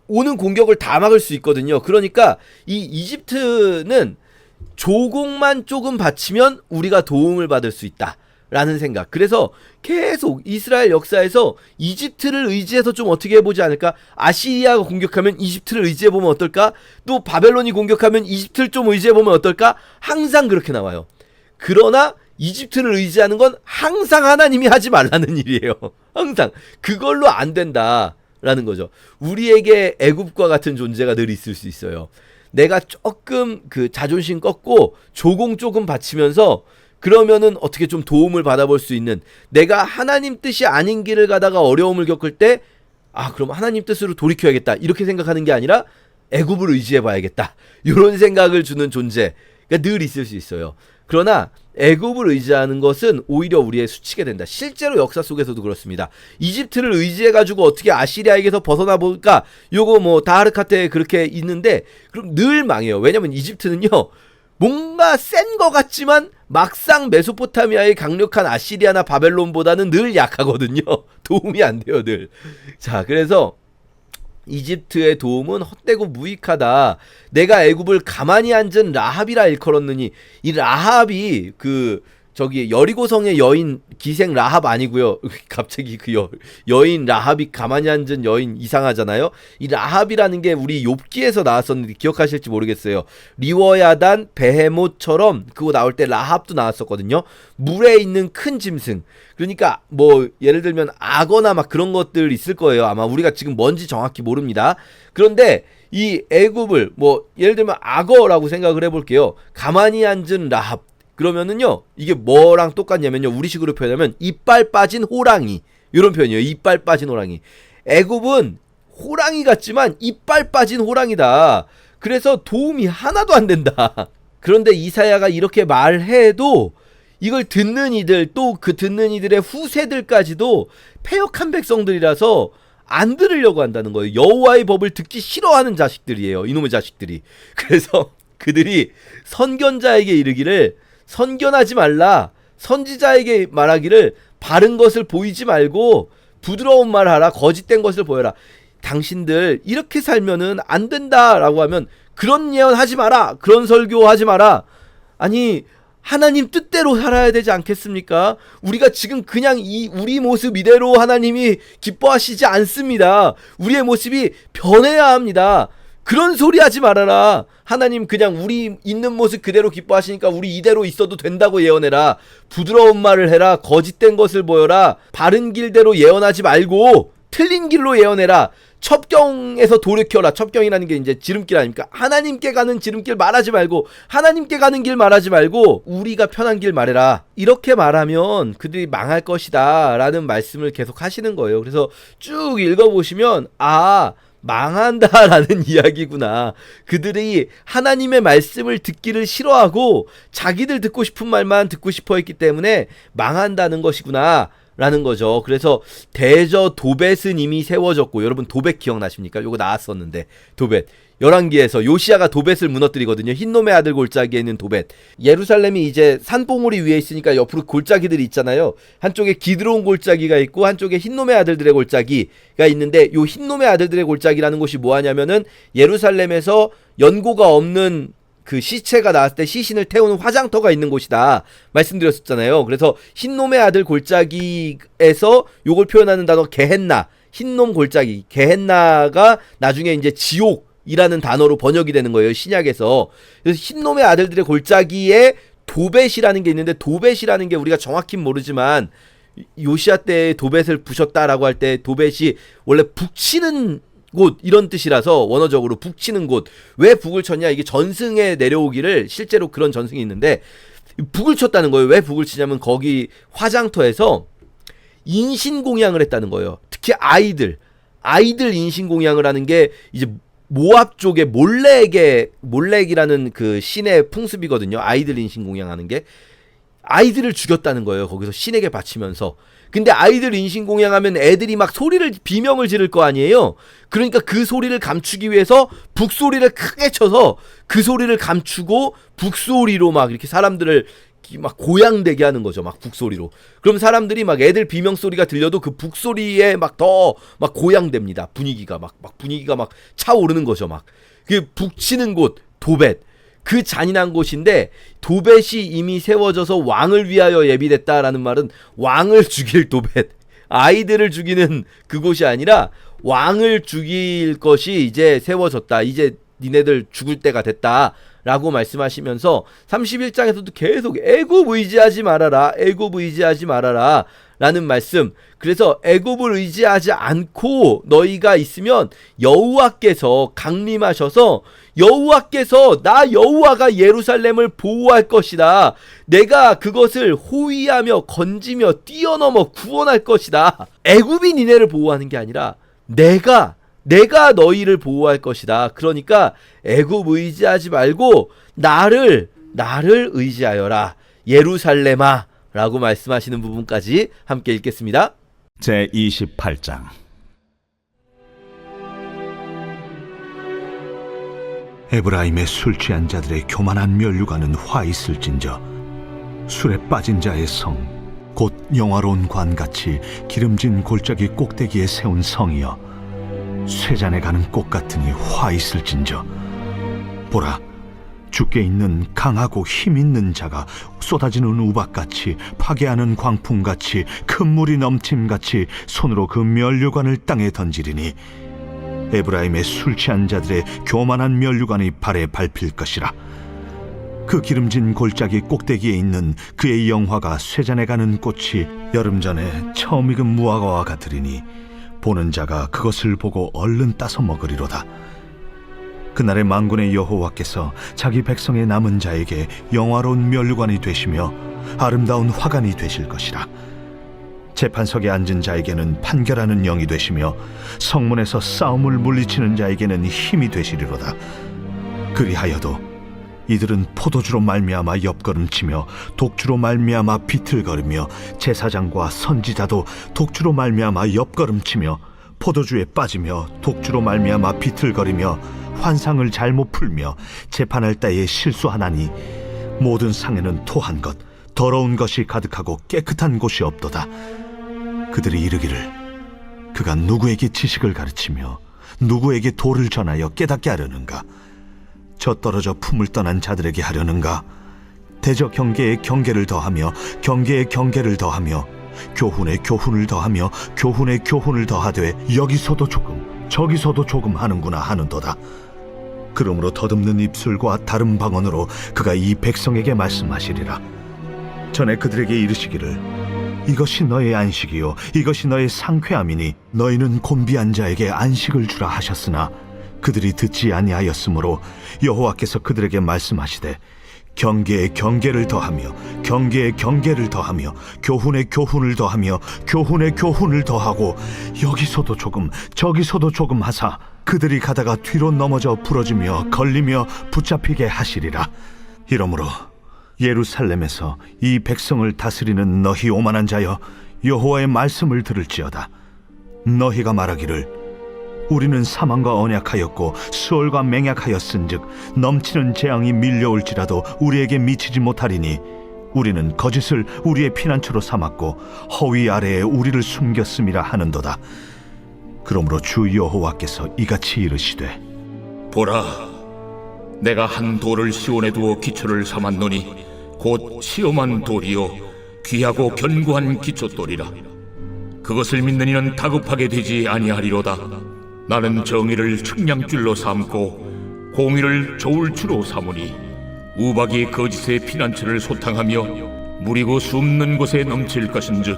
오는 공격을 다 막을 수 있거든요. 그러니까 이 이집트는 조공만 조금 바치면 우리가 도움을 받을 수 있다 라는 생각. 그래서 계속 이스라엘 역사에서 이집트를 의지해서 좀 어떻게 해보지 않을까? 아시리아가 공격하면 이집트를 의지해보면 어떨까? 또 바벨론이 공격하면 이집트를 좀 의지해보면 어떨까? 항상 그렇게 나와요. 그러나 이집트를 의지하는 건 항상 하나님이 하지 말라는 일이에요. 항상 그걸로 안 된다라는 거죠. 우리에게 애굽과 같은 존재가 늘 있을 수 있어요. 내가 조금 그 자존심 꺾고 조공 조금 바치면서 그러면은 어떻게 좀 도움을 받아볼 수 있는, 내가 하나님 뜻이 아닌 길을 가다가 어려움을 겪을 때 그럼 하나님 뜻으로 돌이켜야겠다 이렇게 생각하는 게 아니라 애굽을 의지해봐야겠다 이런 생각을 주는 존재가 늘 있을 수 있어요. 그러나 애굽을 의지하는 것은 오히려 우리의 수치게 된다. 실제로 역사 속에서도 그렇습니다. 이집트를 의지해가지고 어떻게 아시리아에게서 벗어나 볼까? 요거 뭐 다하르카테에 그렇게 있는데 그럼 늘 망해요. 왜냐면 이집트는요, 뭔가 센 것 같지만 막상 메소포타미아의 강력한 아시리아나 바벨론보다는 늘 약하거든요. 도움이 안 돼요, 늘. 자, 그래서 이집트의 도움은 헛되고 무익하다. 내가 애굽을 가만히 앉은 라합이라 일컬었느니, 이 라합이 여리고성의 여인 기생 라합 아니고요. 갑자기 여인 라합이 가만히 앉은 여인 이상하잖아요. 이 라합이라는 게 우리 욥기에서 나왔었는데 기억하실지 모르겠어요. 리워야단 베헤못처럼 그거 나올 때 라합도 나왔었거든요. 물에 있는 큰 짐승. 그러니까 뭐 예를 들면 악어나 막 그런 것들 있을 거예요. 아마 우리가 지금 뭔지 정확히 모릅니다. 그런데 이 애굽을 뭐 예를 들면 악어라고 생각을 해볼게요. 가만히 앉은 라합. 그러면은요, 이게 뭐랑 똑같냐면요, 우리식으로 표현하면 이빨 빠진 호랑이 이런 표현이에요. 이빨 빠진 호랑이. 애굽은 호랑이 같지만 이빨 빠진 호랑이다. 그래서 도움이 하나도 안 된다. 그런데 이사야가 이렇게 말해도 이걸 듣는 이들, 또 그 듣는 이들의 후세들까지도 패역한 백성들이라서 안 들으려고 한다는 거예요. 여호와의 법을 듣기 싫어하는 자식들이에요, 이놈의 자식들이. 그래서 그들이 선견자에게 이르기를 선견하지 말라, 선지자에게 말하기를 바른 것을 보이지 말고 부드러운 말 하라, 거짓된 것을 보여라. 당신들 이렇게 살면은 안 된다라고 하면 그런 예언하지 마라, 그런 설교하지 마라. 아니, 하나님 뜻대로 살아야 되지 않겠습니까? 우리가 지금 그냥 우리 모습 이대로 하나님이 기뻐하시지 않습니다. 우리의 모습이 변해야 합니다. 그런 소리 하지 말아라. 하나님 그냥 우리 있는 모습 그대로 기뻐하시니까 우리 이대로 있어도 된다고 예언해라. 부드러운 말을 해라. 거짓된 것을 보여라. 바른 길대로 예언하지 말고 틀린 길로 예언해라. 첩경에서 돌이켜라. 첩경이라는 게 이제 지름길 아닙니까? 하나님께 가는 지름길 말하지 말고, 하나님께 가는 길 말하지 말고 우리가 편한 길 말해라. 이렇게 말하면 그들이 망할 것이다 라는 말씀을 계속 하시는 거예요. 그래서 쭉 읽어보시면 망한다라는 이야기구나. 그들이 하나님의 말씀을 듣기를 싫어하고 자기들 듣고 싶은 말만 듣고 싶어 했기 때문에 망한다는 것이구나 라는 거죠. 그래서 대저 도벳은 이미 세워졌고, 여러분 도벳 기억나십니까? 요거 나왔었는데, 도벳 열왕기에서 요시아가 도벳을 무너뜨리거든요. 흰놈의 아들 골짜기에 있는 도벳. 예루살렘이 이제 산봉우리 위에 있으니까 옆으로 골짜기들이 있잖아요. 한쪽에 기드론 골짜기가 있고 한쪽에 흰놈의 아들들의 골짜기가 있는데, 요 흰놈의 아들들의 골짜기라는 곳이 뭐하냐면은 요예루살렘에서 연고가 없는 그 시체가 나왔을 때 시신을 태우는 화장터가 있는 곳이다 말씀드렸었잖아요. 그래서 흰놈의 아들 골짜기에서 요걸 표현하는 단어 게헨나, 흰놈 골짜기, 게헨나가 나중에 이제 지옥이라는 단어로 번역이 되는 거예요, 신약에서. 그래서 흰놈의 아들들의 골짜기에 도벳이라는 게 있는데, 도벳이라는 게 우리가 정확히 모르지만 요시아 때 도벳을 부셨다라고 할 때 도벳이 원래 북치는 곳 이런 뜻이라서 원어적으로 북치는 곳. 왜 북을 쳤냐, 이게 전승에 내려오기를, 실제로 그런 전승이 있는데 북을 쳤다는 거예요. 왜 북을 치냐면 거기 화장터에서 인신공양을 했다는 거예요. 특히 아이들 인신공양을 하는 게 이제 모압 쪽의 몰렉이라는 그 신의 풍습이거든요. 아이들 인신공양하는 게 아이들을 죽였다는 거예요. 거기서 신에게 바치면서. 근데 아이들 인신공양하면 애들이 막 소리를 비명을 지를 거 아니에요. 그러니까 그 소리를 감추기 위해서 북소리를 크게 쳐서 그 소리를 감추고 북소리로 막 이렇게 사람들을 막 고양되게 하는 거죠. 막 북소리로. 그럼 사람들이 막 애들 비명소리가 들려도 그 북소리에 막 더 막 고양됩니다. 분위기가 막 차오르는 거죠. 막 그 북치는 곳 도벳, 그 잔인한 곳인데 도벳이 이미 세워져서 왕을 위하여 예비됐다라는 말은 왕을 죽일 도벳, 아이들을 죽이는 그곳이 아니라 왕을 죽일 것이 이제 세워졌다. 이제 니네들 죽을 때가 됐다 라고 말씀하시면서 31장에서도 계속 애굽 의지하지 말아라, 애굽 의지하지 말아라 라는 말씀. 그래서 애굽을 의지하지 않고 너희가 있으면 여호와께서 강림하셔서 여호와께서 나 여호와가 예루살렘을 보호할 것이다. 내가 그것을 호위하며 건지며 뛰어넘어 구원할 것이다. 애굽이 니네를 보호하는 게 아니라 내가 너희를 보호할 것이다. 그러니까 애굽 의지하지 말고 나를 의지하여라. 예루살렘아 라고 말씀하시는 부분까지 함께 읽겠습니다. 제28장. 에브라임의 술 취한 자들의 교만한 면류관은 화 있을진저 술에 빠진 자의 성 곧 영화로운 관같이 기름진 골짜기 꼭대기에 세운 성이여 쇠잔에 가는 꽃 같으니 화 있을진저 보라 주께 있는 강하고 힘 있는 자가 쏟아지는 우박같이 파괴하는 광풍같이 큰 물이 넘침같이 손으로 그 면류관을 땅에 던지리니 에브라임의 술 취한 자들의 교만한 면류관이 발에 밟힐 것이라. 그 기름진 골짜기 꼭대기에 있는 그의 영화가 쇠잔에 가는 꽃이 여름 전에 처음 익은 무화과와 같으리니 보는 자가 그것을 보고 얼른 따서 먹으리로다. 그날의 만군의 여호와께서 자기 백성의 남은 자에게 영화로운 면류관이 되시며 아름다운 화관이 되실 것이라. 재판석에 앉은 자에게는 판결하는 영이 되시며 성문에서 싸움을 물리치는 자에게는 힘이 되시리로다. 그리하여도 이들은 포도주로 말미암아 옆걸음치며 독주로 말미암아 비틀거리며 제사장과 선지자도 독주로 말미암아 옆걸음치며 포도주에 빠지며 독주로 말미암아 비틀거리며 환상을 잘못 풀며 재판할 때에 실수하나니 모든 상에는 토한 것 더러운 것이 가득하고 깨끗한 곳이 없도다. 그들이 이르기를 그가 누구에게 지식을 가르치며 누구에게 도를 전하여 깨닫게 하려는가? 저 떨어져 품을 떠난 자들에게 하려는가? 대저 경계에 경계를 더하며 경계에 경계를 더하며 교훈에 교훈을 더하며 교훈에 교훈을 더하되 여기서도 조금 저기서도 조금 하는구나 하는도다. 그러므로 더듬는 입술과 다른 방언으로 그가 이 백성에게 말씀하시리라. 전에 그들에게 이르시기를 이것이 너의 안식이요 이것이 너의 상쾌함이니 너희는 곤비한 자에게 안식을 주라 하셨으나 그들이 듣지 아니하였으므로 여호와께서 그들에게 말씀하시되 경계에 경계를 더하며 경계에 경계를 더하며 교훈에 교훈을 더하며 교훈에 교훈을 더하고 여기서도 조금 저기서도 조금 하사 그들이 가다가 뒤로 넘어져 부러지며 걸리며 붙잡히게 하시리라. 이러므로 예루살렘에서 이 백성을 다스리는 너희 오만한 자여 여호와의 말씀을 들을지어다. 너희가 말하기를 우리는 사망과 언약하였고 수월과 맹약하였은즉 넘치는 재앙이 밀려올지라도 우리에게 미치지 못하리니 우리는 거짓을 우리의 피난처로 삼았고 허위 아래에 우리를 숨겼음이라 하는도다. 그러므로 주 여호와께서 이같이 이르시되 보라, 내가 한 돌을 시온에 두어 기초를 삼았노니 곧 시험한 돌이요 귀하고 견고한 기초돌이라. 그것을 믿는 이는 다급하게 되지 아니하리로다. 나는 정의를 측량줄로 삼고 공의를 저울추로 삼으니 우박이 거짓의 피난처를 소탕하며 무리고 숨는 곳에 넘칠 것인즉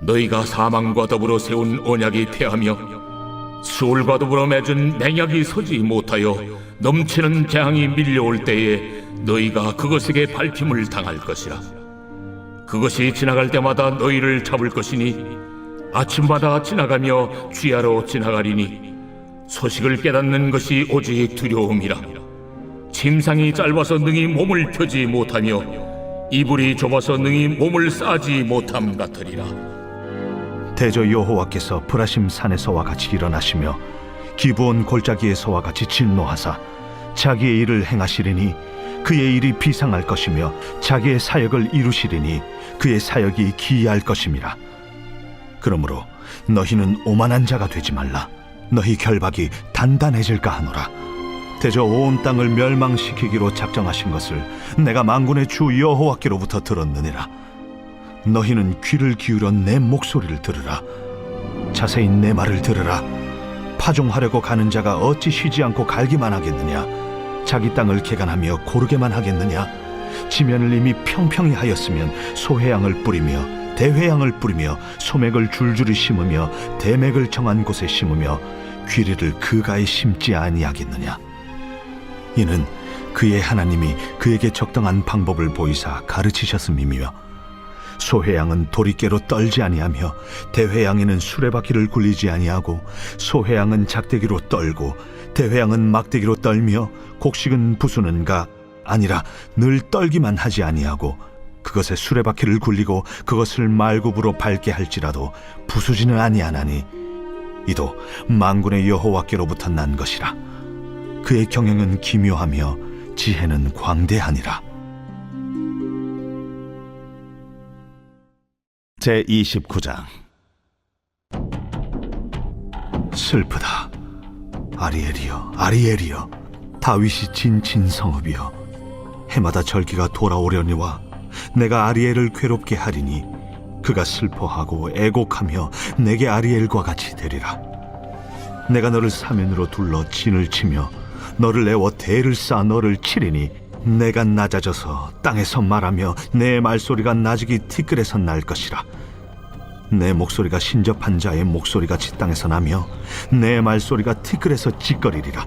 너희가 사망과 더불어 세운 언약이 패하며 수월과 더불어 맺은 맹약이 서지 못하여 넘치는 재앙이 밀려올 때에 너희가 그것에게 밟힘을 당할 것이라. 그것이 지나갈 때마다 너희를 잡을 것이니 아침마다 지나가며 주야로 지나가리니 소식을 깨닫는 것이 오직 두려움이라. 침상이 짧아서 능히 몸을 펴지 못하며 이불이 좁아서 능히 몸을 싸지 못함 같으리라. 대저 여호와께서 브라심 산에서와 같이 일어나시며 기브온 골짜기에서와 같이 진노하사 자기의 일을 행하시리니 그의 일이 비상할 것이며 자기의 사역을 이루시리니 그의 사역이 기이할 것임이라. 그러므로 너희는 오만한 자가 되지 말라. 너희 결박이 단단해질까 하노라. 대저 온 땅을 멸망시키기로 작정하신 것을 내가 만군의 주 여호와께로부터 들었느니라. 너희는 귀를 기울여 내 목소리를 들으라. 자세히 내 말을 들으라. 파종하려고 가는 자가 어찌 쉬지 않고 갈기만 하겠느냐? 자기 땅을 개간하며 고르게만 하겠느냐? 지면을 이미 평평히 하였으면 소회양을 뿌리며 대회양을 뿌리며 소맥을 줄줄이 심으며 대맥을 정한 곳에 심으며 귀리를 그 가에 심지 아니하겠느냐? 이는 그의 하나님이 그에게 적당한 방법을 보이사 가르치셨음이며 소회양은 도리깨로 떨지 아니하며 대회양에는 수레바퀴를 굴리지 아니하고 소회양은 작대기로 떨고 대회양은 막대기로 떨며 곡식은 부수는가 아니라 늘 떨기만 하지 아니하고 그것에 수레바퀴를 굴리고 그것을 말굽으로 밟게 할지라도 부수지는 아니하나니 이도 만군의 여호와께로부터 난 것이라. 그의 경영은 기묘하며 지혜는 광대하니라. 제29장. 슬프다. 아리엘이여, 아리엘이여, 다윗이 진친 성읍이여, 해마다 절기가 돌아오려니와 내가 아리엘을 괴롭게 하리니 그가 슬퍼하고 애곡하며 내게 아리엘과 같이 되리라. 내가 너를 사면으로 둘러 진을 치며 너를 내어 대를 쌓아 너를 치리니 내가 낮아져서 땅에서 말하며 내 말소리가 나직이 티끌에서 날 것이라. 내 목소리가 신접한 자의 목소리같이 땅에서 나며 내 말소리가 티끌에서 찌꺼리리라.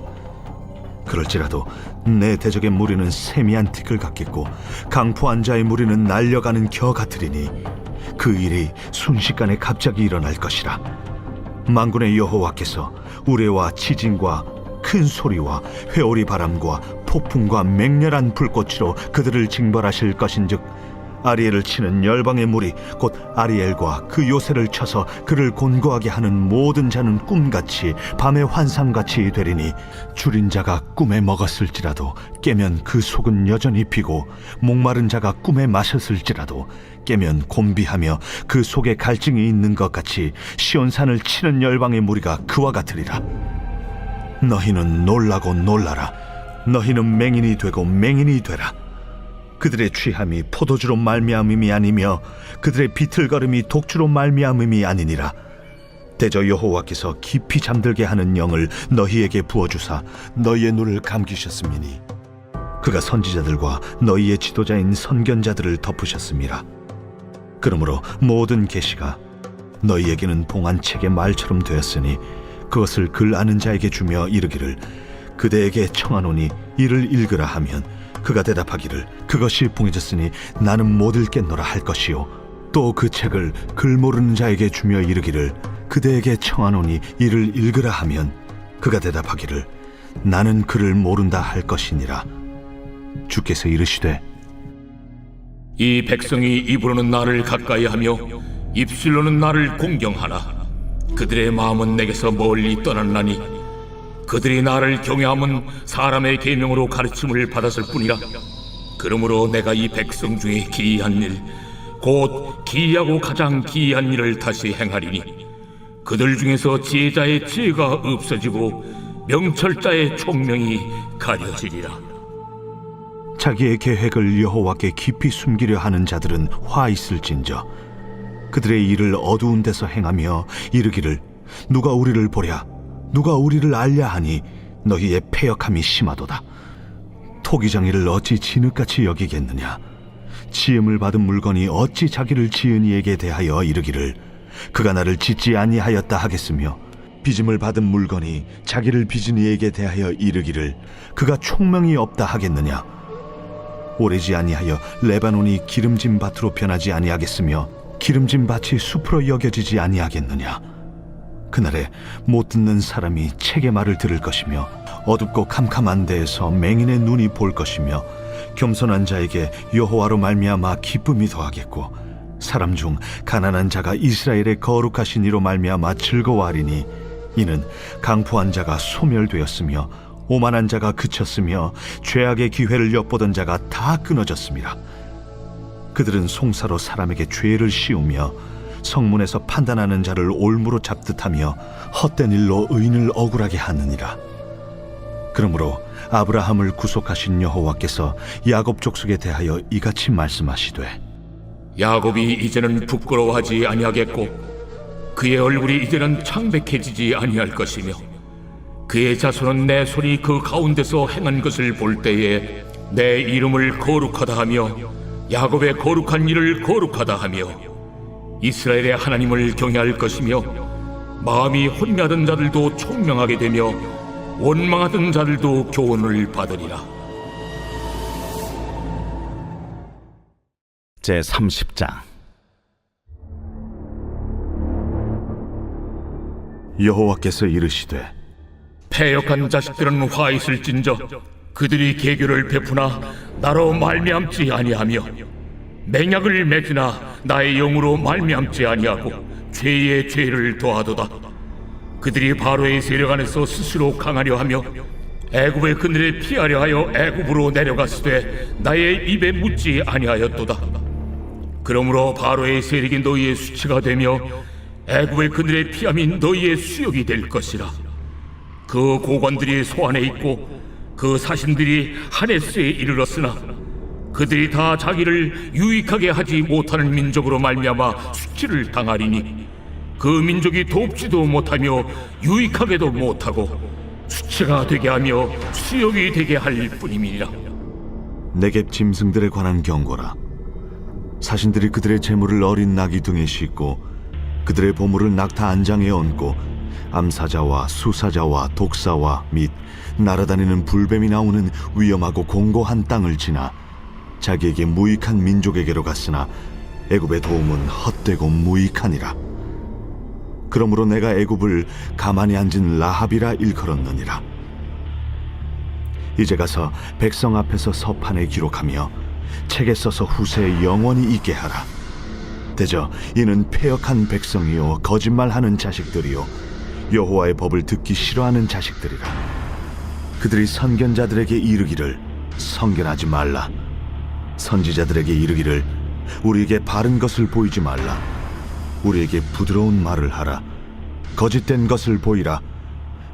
그럴지라도 내 대적의 무리는 세미한 티끌 같겠고 강포한 자의 무리는 날려가는 겨 같으리니 그 일이 순식간에 갑자기 일어날 것이라. 만군의 여호와께서 우레와 지진과 큰 소리와 회오리 바람과 폭풍과 맹렬한 불꽃으로 그들을 징벌하실 것인즉 아리엘을 치는 열방의 무리 곧 아리엘과 그 요새를 쳐서 그를 곤고하게 하는 모든 자는 꿈같이 밤의 환상같이 되리니 줄인 자가 꿈에 먹었을지라도 깨면 그 속은 여전히 비고 목마른 자가 꿈에 마셨을지라도 깨면 곤비하며 그 속에 갈증이 있는 것 같이 시온산을 치는 열방의 무리가 그와 같으리라. 너희는 놀라고 놀라라. 너희는 맹인이 되고 맹인이 되라. 그들의 취함이 포도주로 말미암음이 아니며 그들의 비틀거림이 독주로 말미암음이 아니니라. 대저 여호와께서 깊이 잠들게 하는 영을 너희에게 부어주사 너희의 눈을 감기셨음이니 그가 선지자들과 너희의 지도자인 선견자들을 덮으셨음이라. 그러므로 모든 계시가 너희에게는 봉안책의 말처럼 되었으니 그것을 글 아는 자에게 주며 이르기를 그대에게 청하노니 이를 읽으라 하면 그가 대답하기를 그것이 봉해졌으니 나는 못 읽겠노라 할 것이요 또 그 책을 글 모르는 자에게 주며 이르기를 그대에게 청하노니 이를 읽으라 하면 그가 대답하기를 나는 글을 모른다 할 것이니라. 주께서 이르시되 이 백성이 입으로는 나를 가까이 하며 입술로는 나를 공경하나 그들의 마음은 내게서 멀리 떠났나니 그들이 나를 경외함은 사람의 계명으로 가르침을 받았을 뿐이라. 그러므로 내가 이 백성 중에 기이한 일 곧 기이하고 가장 기이한 일을 다시 행하리니 그들 중에서 지혜자의 지혜가 없어지고 명철자의 총명이 가려지리라. 자기의 계획을 여호와께 깊이 숨기려 하는 자들은 화 있을진저 그들의 일을 어두운 데서 행하며 이르기를 누가 우리를 보랴 누가 우리를 알랴 하니 너희의 패역함이 심하도다. 토기장이를 어찌 진흙같이 여기겠느냐. 지음을 받은 물건이 어찌 자기를 지은 이에게 대하여 이르기를 그가 나를 짓지 아니하였다 하겠으며 빚음을 받은 물건이 자기를 빚은 이에게 대하여 이르기를 그가 총명이 없다 하겠느냐? 오래지 아니하여 레바논이 기름진 밭으로 변하지 아니하겠으며 기름진 밭이 숲으로 여겨지지 아니하겠느냐? 그날에 못 듣는 사람이 책의 말을 들을 것이며 어둡고 캄캄한 데에서 맹인의 눈이 볼 것이며 겸손한 자에게 여호와로 말미암아 기쁨이 더하겠고 사람 중 가난한 자가 이스라엘의 거룩하신 이로 말미암아 즐거워하리니 이는 강포한 자가 소멸되었으며 오만한 자가 그쳤으며 죄악의 기회를 엿보던 자가 다 끊어졌습니다. 그들은 송사로 사람에게 죄를 씌우며 성문에서 판단하는 자를 올무로 잡듯 하며 헛된 일로 의인을 억울하게 하느니라. 그러므로 아브라함을 구속하신 여호와께서 야곱 족속에 대하여 이같이 말씀하시되 야곱이 이제는 부끄러워하지 아니하겠고 그의 얼굴이 이제는 창백해지지 아니할 것이며 그의 자손은 내 손이 그 가운데서 행한 것을 볼 때에 내 이름을 거룩하다 하며 야곱의 거룩한 일을 거룩하다 하며 이스라엘의 하나님을 경외할 것이며 마음이 혼미하던 자들도 총명하게 되며 원망하던 자들도 교훈을 받으리라. 제30장. 여호와께서 이르시되 패역한 자식들은 화 있을진저 그들이 계교를 베푸나 나로 말미암지 아니하며 맹약을 맺으나 나의 영으로 말미암지 아니하고 죄의 죄를 더하도다. 그들이 바로의 세력 안에서 스스로 강하려 하며 애굽의 그늘에 피하려 하여 애굽으로 내려갔으되 나의 입에 묻지 아니하였도다. 그러므로 바로의 세력이 너희의 수치가 되며 애굽의 그늘에 피함이 너희의 수욕이 될 것이라. 그 고관들이 소안에 있고 그 사신들이 하네스에 이르렀으나 그들이 다 자기를 유익하게 하지 못하는 민족으로 말미암아 수치를 당하리니 그 민족이 돕지도 못하며 유익하게도 못하고 수치가 되게 하며 수욕이 되게 할 뿐임이니라. 네겝 짐승들에 관한 경고라. 사신들이 그들의 재물을 어린 나귀 등에 싣고 그들의 보물을 낙타 안장에 얹고 암사자와 수사자와 독사와 및 날아다니는 불뱀이 나오는 위험하고 공고한 땅을 지나 자기에게 무익한 민족에게로 갔으나 애굽의 도움은 헛되고 무익하니라. 그러므로 내가 애굽을 가만히 앉은 라합이라 일컬었느니라. 이제 가서 백성 앞에서 서판에 기록하며 책에 써서 후세에 영원히 있게 하라. 대저 이는 패역한 백성이요 거짓말하는 자식들이요 여호와의 법을 듣기 싫어하는 자식들이라. 그들이 선견자들에게 이르기를 선견하지 말라. 선지자들에게 이르기를 우리에게 바른 것을 보이지 말라. 우리에게 부드러운 말을 하라. 거짓된 것을 보이라.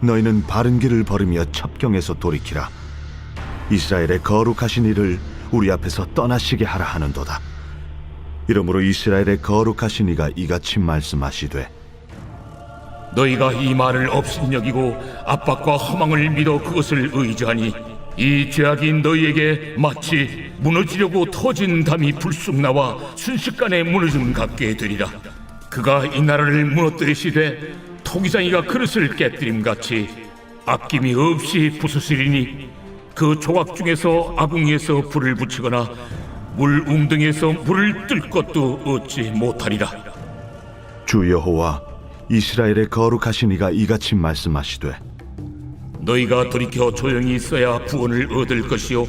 너희는 바른 길을 버리며 첩경에서 돌이키라. 이스라엘의 거룩하신 이를 우리 앞에서 떠나시게 하라 하는도다. 이러므로 이스라엘의 거룩하신 이가 이같이 말씀하시되 너희가 이 말을 업신여기고 압박과 허망을 믿어 그것을 의지하니 이 죄악이 너희에게 마치 무너지려고 터진 담이 불쑥 나와 순식간에 무너짐 같게 되리라. 그가 이 나라를 무너뜨리시되 토기장이가 그릇을 깨뜨림같이 아낌이 없이 부수시리니 그 조각 중에서 아궁이에서 불을 붙이거나 물 웅덩이에서 물을 뜰 것도 얻지 못하리라. 주 여호와 이스라엘의 거룩하신 이가 이같이 말씀하시되 너희가 돌이켜 조용히 있어야 구원을 얻을 것이요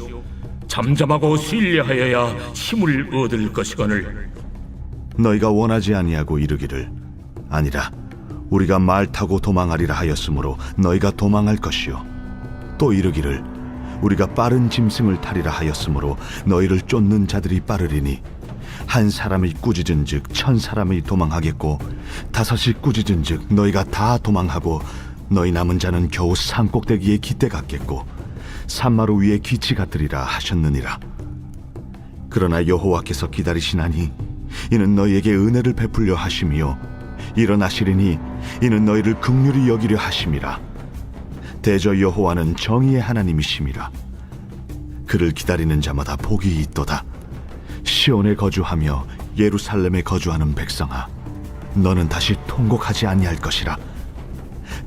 잠잠하고 신뢰하여야 힘을 얻을 것이거늘 너희가 원하지 아니하고 이르기를 아니라 우리가 말 타고 도망하리라 하였으므로 너희가 도망할 것이요 또 이르기를 우리가 빠른 짐승을 타리라 하였으므로 너희를 쫓는 자들이 빠르리니 한 사람이 꾸짖은즉 1000사람이 도망하겠고 5이 꾸짖은즉 너희가 다 도망하고 너희 남은 자는 겨우 산꼭대기에 깃대 같겠고 산마루 위에 기치 같으리라 하셨느니라. 그러나 여호와께서 기다리시나니 이는 너희에게 은혜를 베풀려 하심이요 일어나시리니 이는 너희를 긍휼히 여기려 하심이라. 대저 여호와는 정의의 하나님이심이라. 그를 기다리는 자마다 복이 있도다. 시온에 거주하며 예루살렘에 거주하는 백성아, 너는 다시 통곡하지 아니할 것이라.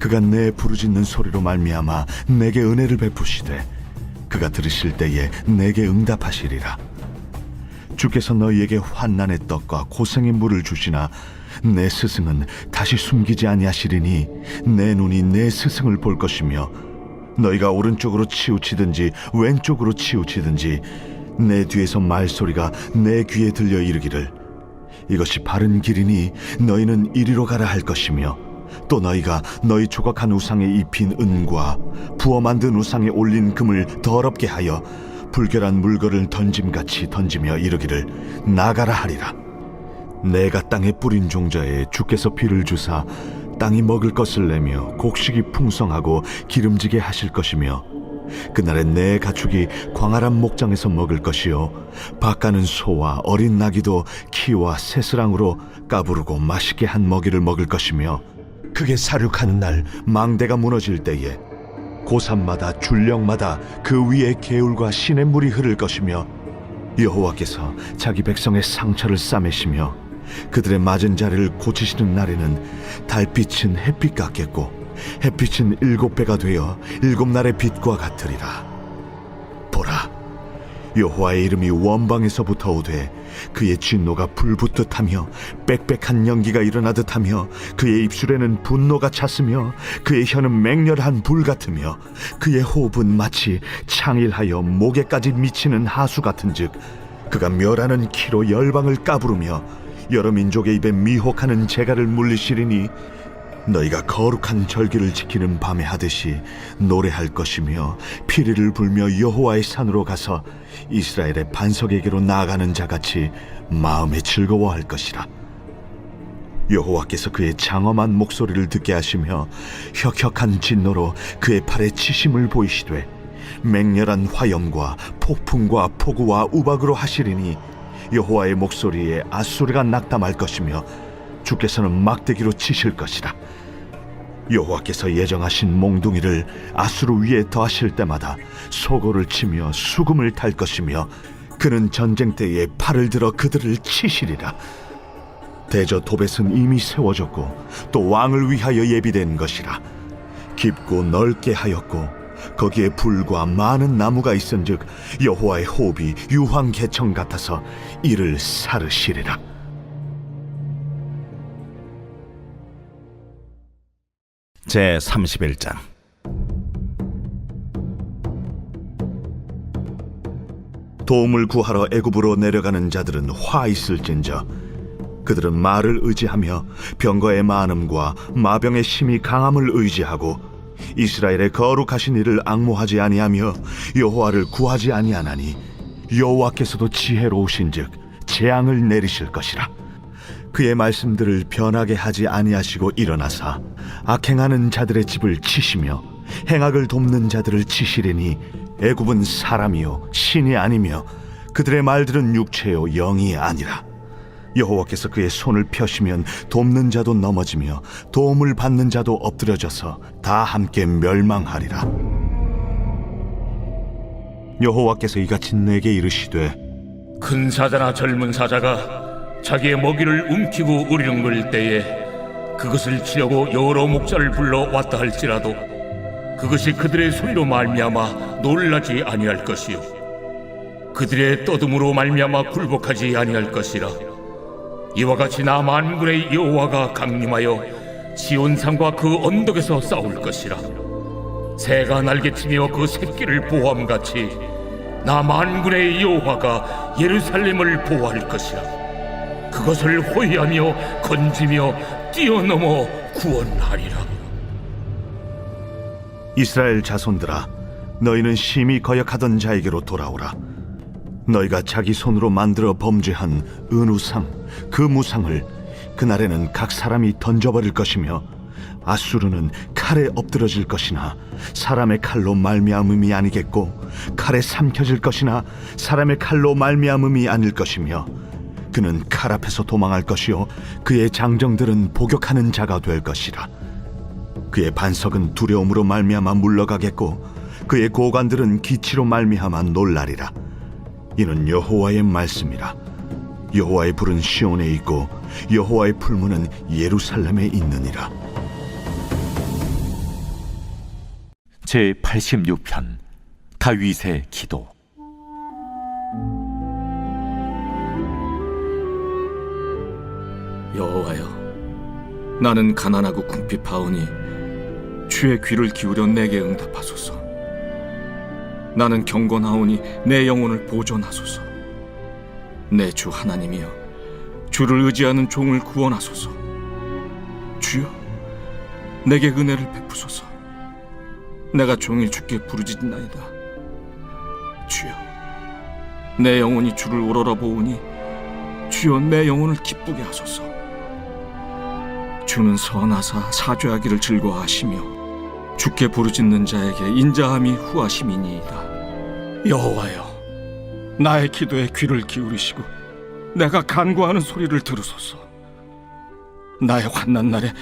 그가 내 부르짖는 소리로 말미암아 내게 은혜를 베푸시되 그가 들으실 때에 내게 응답하시리라. 주께서 너희에게 환난의 떡과 고생의 물을 주시나 내 스승은 다시 숨기지 아니하시리니 내 눈이 내 스승을 볼 것이며 너희가 오른쪽으로 치우치든지 왼쪽으로 치우치든지 내 뒤에서 말소리가 내 귀에 들려 이르기를 이것이 바른 길이니 너희는 이리로 가라 할 것이며 또 너희가 너희 조각한 우상에 입힌 은과 부어 만든 우상에 올린 금을 더럽게 하여 불결한 물건을 던짐같이 던지며 이르기를 나가라 하리라. 내가 땅에 뿌린 종자에 주께서 비를 주사 땅이 먹을 것을 내며 곡식이 풍성하고 기름지게 하실 것이며 그날에 내 가축이 광활한 목장에서 먹을 것이요 밭가는 소와 어린 나귀도 키와 새스랑으로 까부르고 맛있게 한 먹이를 먹을 것이며 그게 사륙하는 날 망대가 무너질 때에 고산마다 줄령마다 그 위에 개울과 시냇물이 흐를 것이며 여호와께서 자기 백성의 상처를 싸매시며 그들의 맞은 자리를 고치시는 날에는 달빛은 햇빛 같겠고 햇빛은 7배가 되어 7날의 빛과 같으리라. 보라, 여호와의 이름이 원방에서부터 오되 그의 진노가 불붙듯 하며 빽빽한 연기가 일어나듯 하며 그의 입술에는 분노가 찼으며 그의 혀는 맹렬한 불 같으며 그의 호흡은 마치 창일하여 목에까지 미치는 하수 같은즉 그가 멸하는 키로 열방을 까부르며 여러 민족의 입에 미혹하는 재갈을 물리시리니 너희가 거룩한 절기를 지키는 밤에 하듯이 노래할 것이며 피리를 불며 여호와의 산으로 가서 이스라엘의 반석에게로 나아가는 자같이 마음에 즐거워할 것이라. 여호와께서 그의 장엄한 목소리를 듣게 하시며 혁혁한 진노로 그의 팔에 치심을 보이시되 맹렬한 화염과 폭풍과 폭우와 우박으로 하시리니 여호와의 목소리에 앗소리가 낙담할 것이며 주께서는 막대기로 치실 것이라. 여호와께서 예정하신 몽둥이를 아수르 위에 더하실 때마다 소고를 치며 수금을 탈 것이며 그는 전쟁 때에 팔을 들어 그들을 치시리라. 대저 도벳은 이미 세워졌고 또 왕을 위하여 예비된 것이라. 깊고 넓게 하였고 거기에 불과 많은 나무가 있은즉 여호와의 호흡이 유황 개청 같아서 이를 사르시리라. 제 31장. 도움을 구하러 애굽으로 내려가는 자들은 화 있을진저 그들은 말을 의지하며 병거의 많음과 마병의 심히 강함을 의지하고 이스라엘의 거룩하신 이를 앙모하지 아니하며 여호와를 구하지 아니하나니 여호와께서도 지혜로우신즉 재앙을 내리실 것이라. 그의 말씀들을 변하게 하지 아니하시고 일어나사 악행하는 자들의 집을 치시며 행악을 돕는 자들을 치시리니 애굽은 사람이요 신이 아니며 그들의 말들은 육체요 영이 아니라. 여호와께서 그의 손을 펴시면 돕는 자도 넘어지며 도움을 받는 자도 엎드려져서 다 함께 멸망하리라. 여호와께서 이같이 내게 이르시되 큰 사자나 젊은 사자가 자기의 먹이를 움키고 우리릉을 때에 그것을 치려고 여러 목자를 불러 왔다 할지라도 그것이 그들의 소리로 말미암아 놀라지 아니할 것이요 그들의 떠듬으로 말미암아 굴복하지 아니할 것이라. 이와 같이 나 만군의 여호와가 강림하여 시온산과 그 언덕에서 싸울 것이라. 새가 날개치며 그 새끼를 보호함같이 나 만군의 여호와가 예루살렘을 보호할 것이라. 그것을 호위하며 건지며 뛰어넘어 구원하리라. 이스라엘 자손들아, 너희는 심히 거역하던 자에게로 돌아오라. 너희가 자기 손으로 만들어 범죄한 은우상 그 무상을 그날에는 각 사람이 던져버릴 것이며 아수르는 칼에 엎드러질 것이나 사람의 칼로 말미암음이 아니겠고 칼에 삼켜질 것이나 사람의 칼로 말미암음이 아닐 것이며 그는 칼 앞에서 도망할 것이요 그의 장정들은 복역하는 자가 될 것이라. 그의 반석은 두려움으로 말미암아 물러가겠고 그의 고관들은 기치로 말미암아 놀라리라. 이는 여호와의 말씀이라. 여호와의 불은 시온에 있고 여호와의 풀무는 예루살렘에 있느니라. 제86편 다윗의 기도. 여호와여, 나는 가난하고 궁핍하오니 주의 귀를 기울여 내게 응답하소서. 나는 경건하오니 내 영혼을 보존하소서. 내 주 하나님이여, 주를 의지하는 종을 구원하소서. 주여, 내게 은혜를 베푸소서. 내가 종일 주께 부르짖나이다. 주여, 내 영혼이 주를 우러러보오니 주여, 내 영혼을 기쁘게 하소서. 주는 선하사 사죄하기를 즐거워하시며 주께 부르짖는 자에게 인자함이 후하심이니이다. 여호와여, 나의 기도에 귀를 기울이시고 내가 간구하는 소리를 들으소서. 나의 환난 날에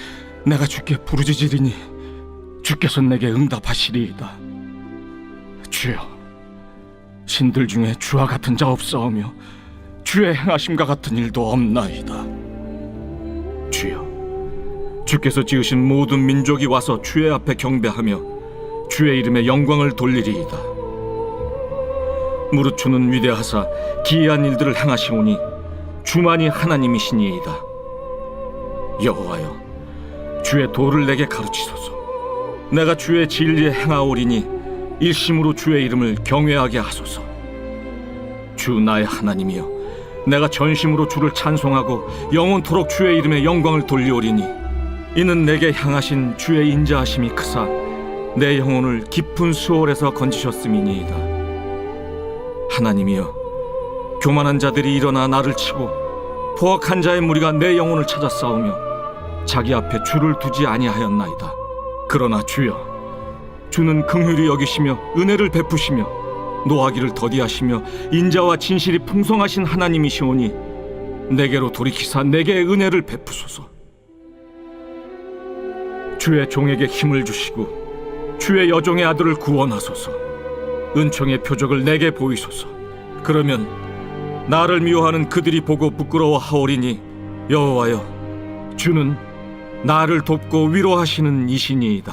내가 주께 부르짖으리니 주께서 내게 응답하시리이다. 주여, 신들 중에 주와 같은 자 없사오며 주의 행하심과 같은 일도 없나이다. 주여, 주께서 지으신 모든 민족이 와서 주의 앞에 경배하며 주의 이름에 영광을 돌리리이다. 무릇 주는 위대하사 기이한 일들을 행하시오니 주만이 하나님이시니이다. 여호와여, 주의 도를 내게 가르치소서. 내가 주의 진리에 행하오리니 일심으로 주의 이름을 경외하게 하소서. 주 나의 하나님이여, 내가 전심으로 주를 찬송하고 영원토록 주의 이름에 영광을 돌리오리니 이는 내게 향하신 주의 인자하심이 크사 내 영혼을 깊은 수월에서 건지셨음이니이다. 하나님이여, 교만한 자들이 일어나 나를 치고 포악한 자의 무리가 내 영혼을 찾아 싸우며 자기 앞에 주를 두지 아니하였나이다. 그러나 주여, 주는 긍휼히 여기시며 은혜를 베푸시며 노하기를 더디하시며 인자와 진실이 풍성하신 하나님이시오니 내게로 돌이키사 내게 은혜를 베푸소서. 주의 종에게 힘을 주시고 주의 여종의 아들을 구원하소서. 은총의 표적을 내게 보이소서. 그러면 나를 미워하는 그들이 보고 부끄러워하오리니 여호와여, 주는 나를 돕고 위로하시는 이시니이다.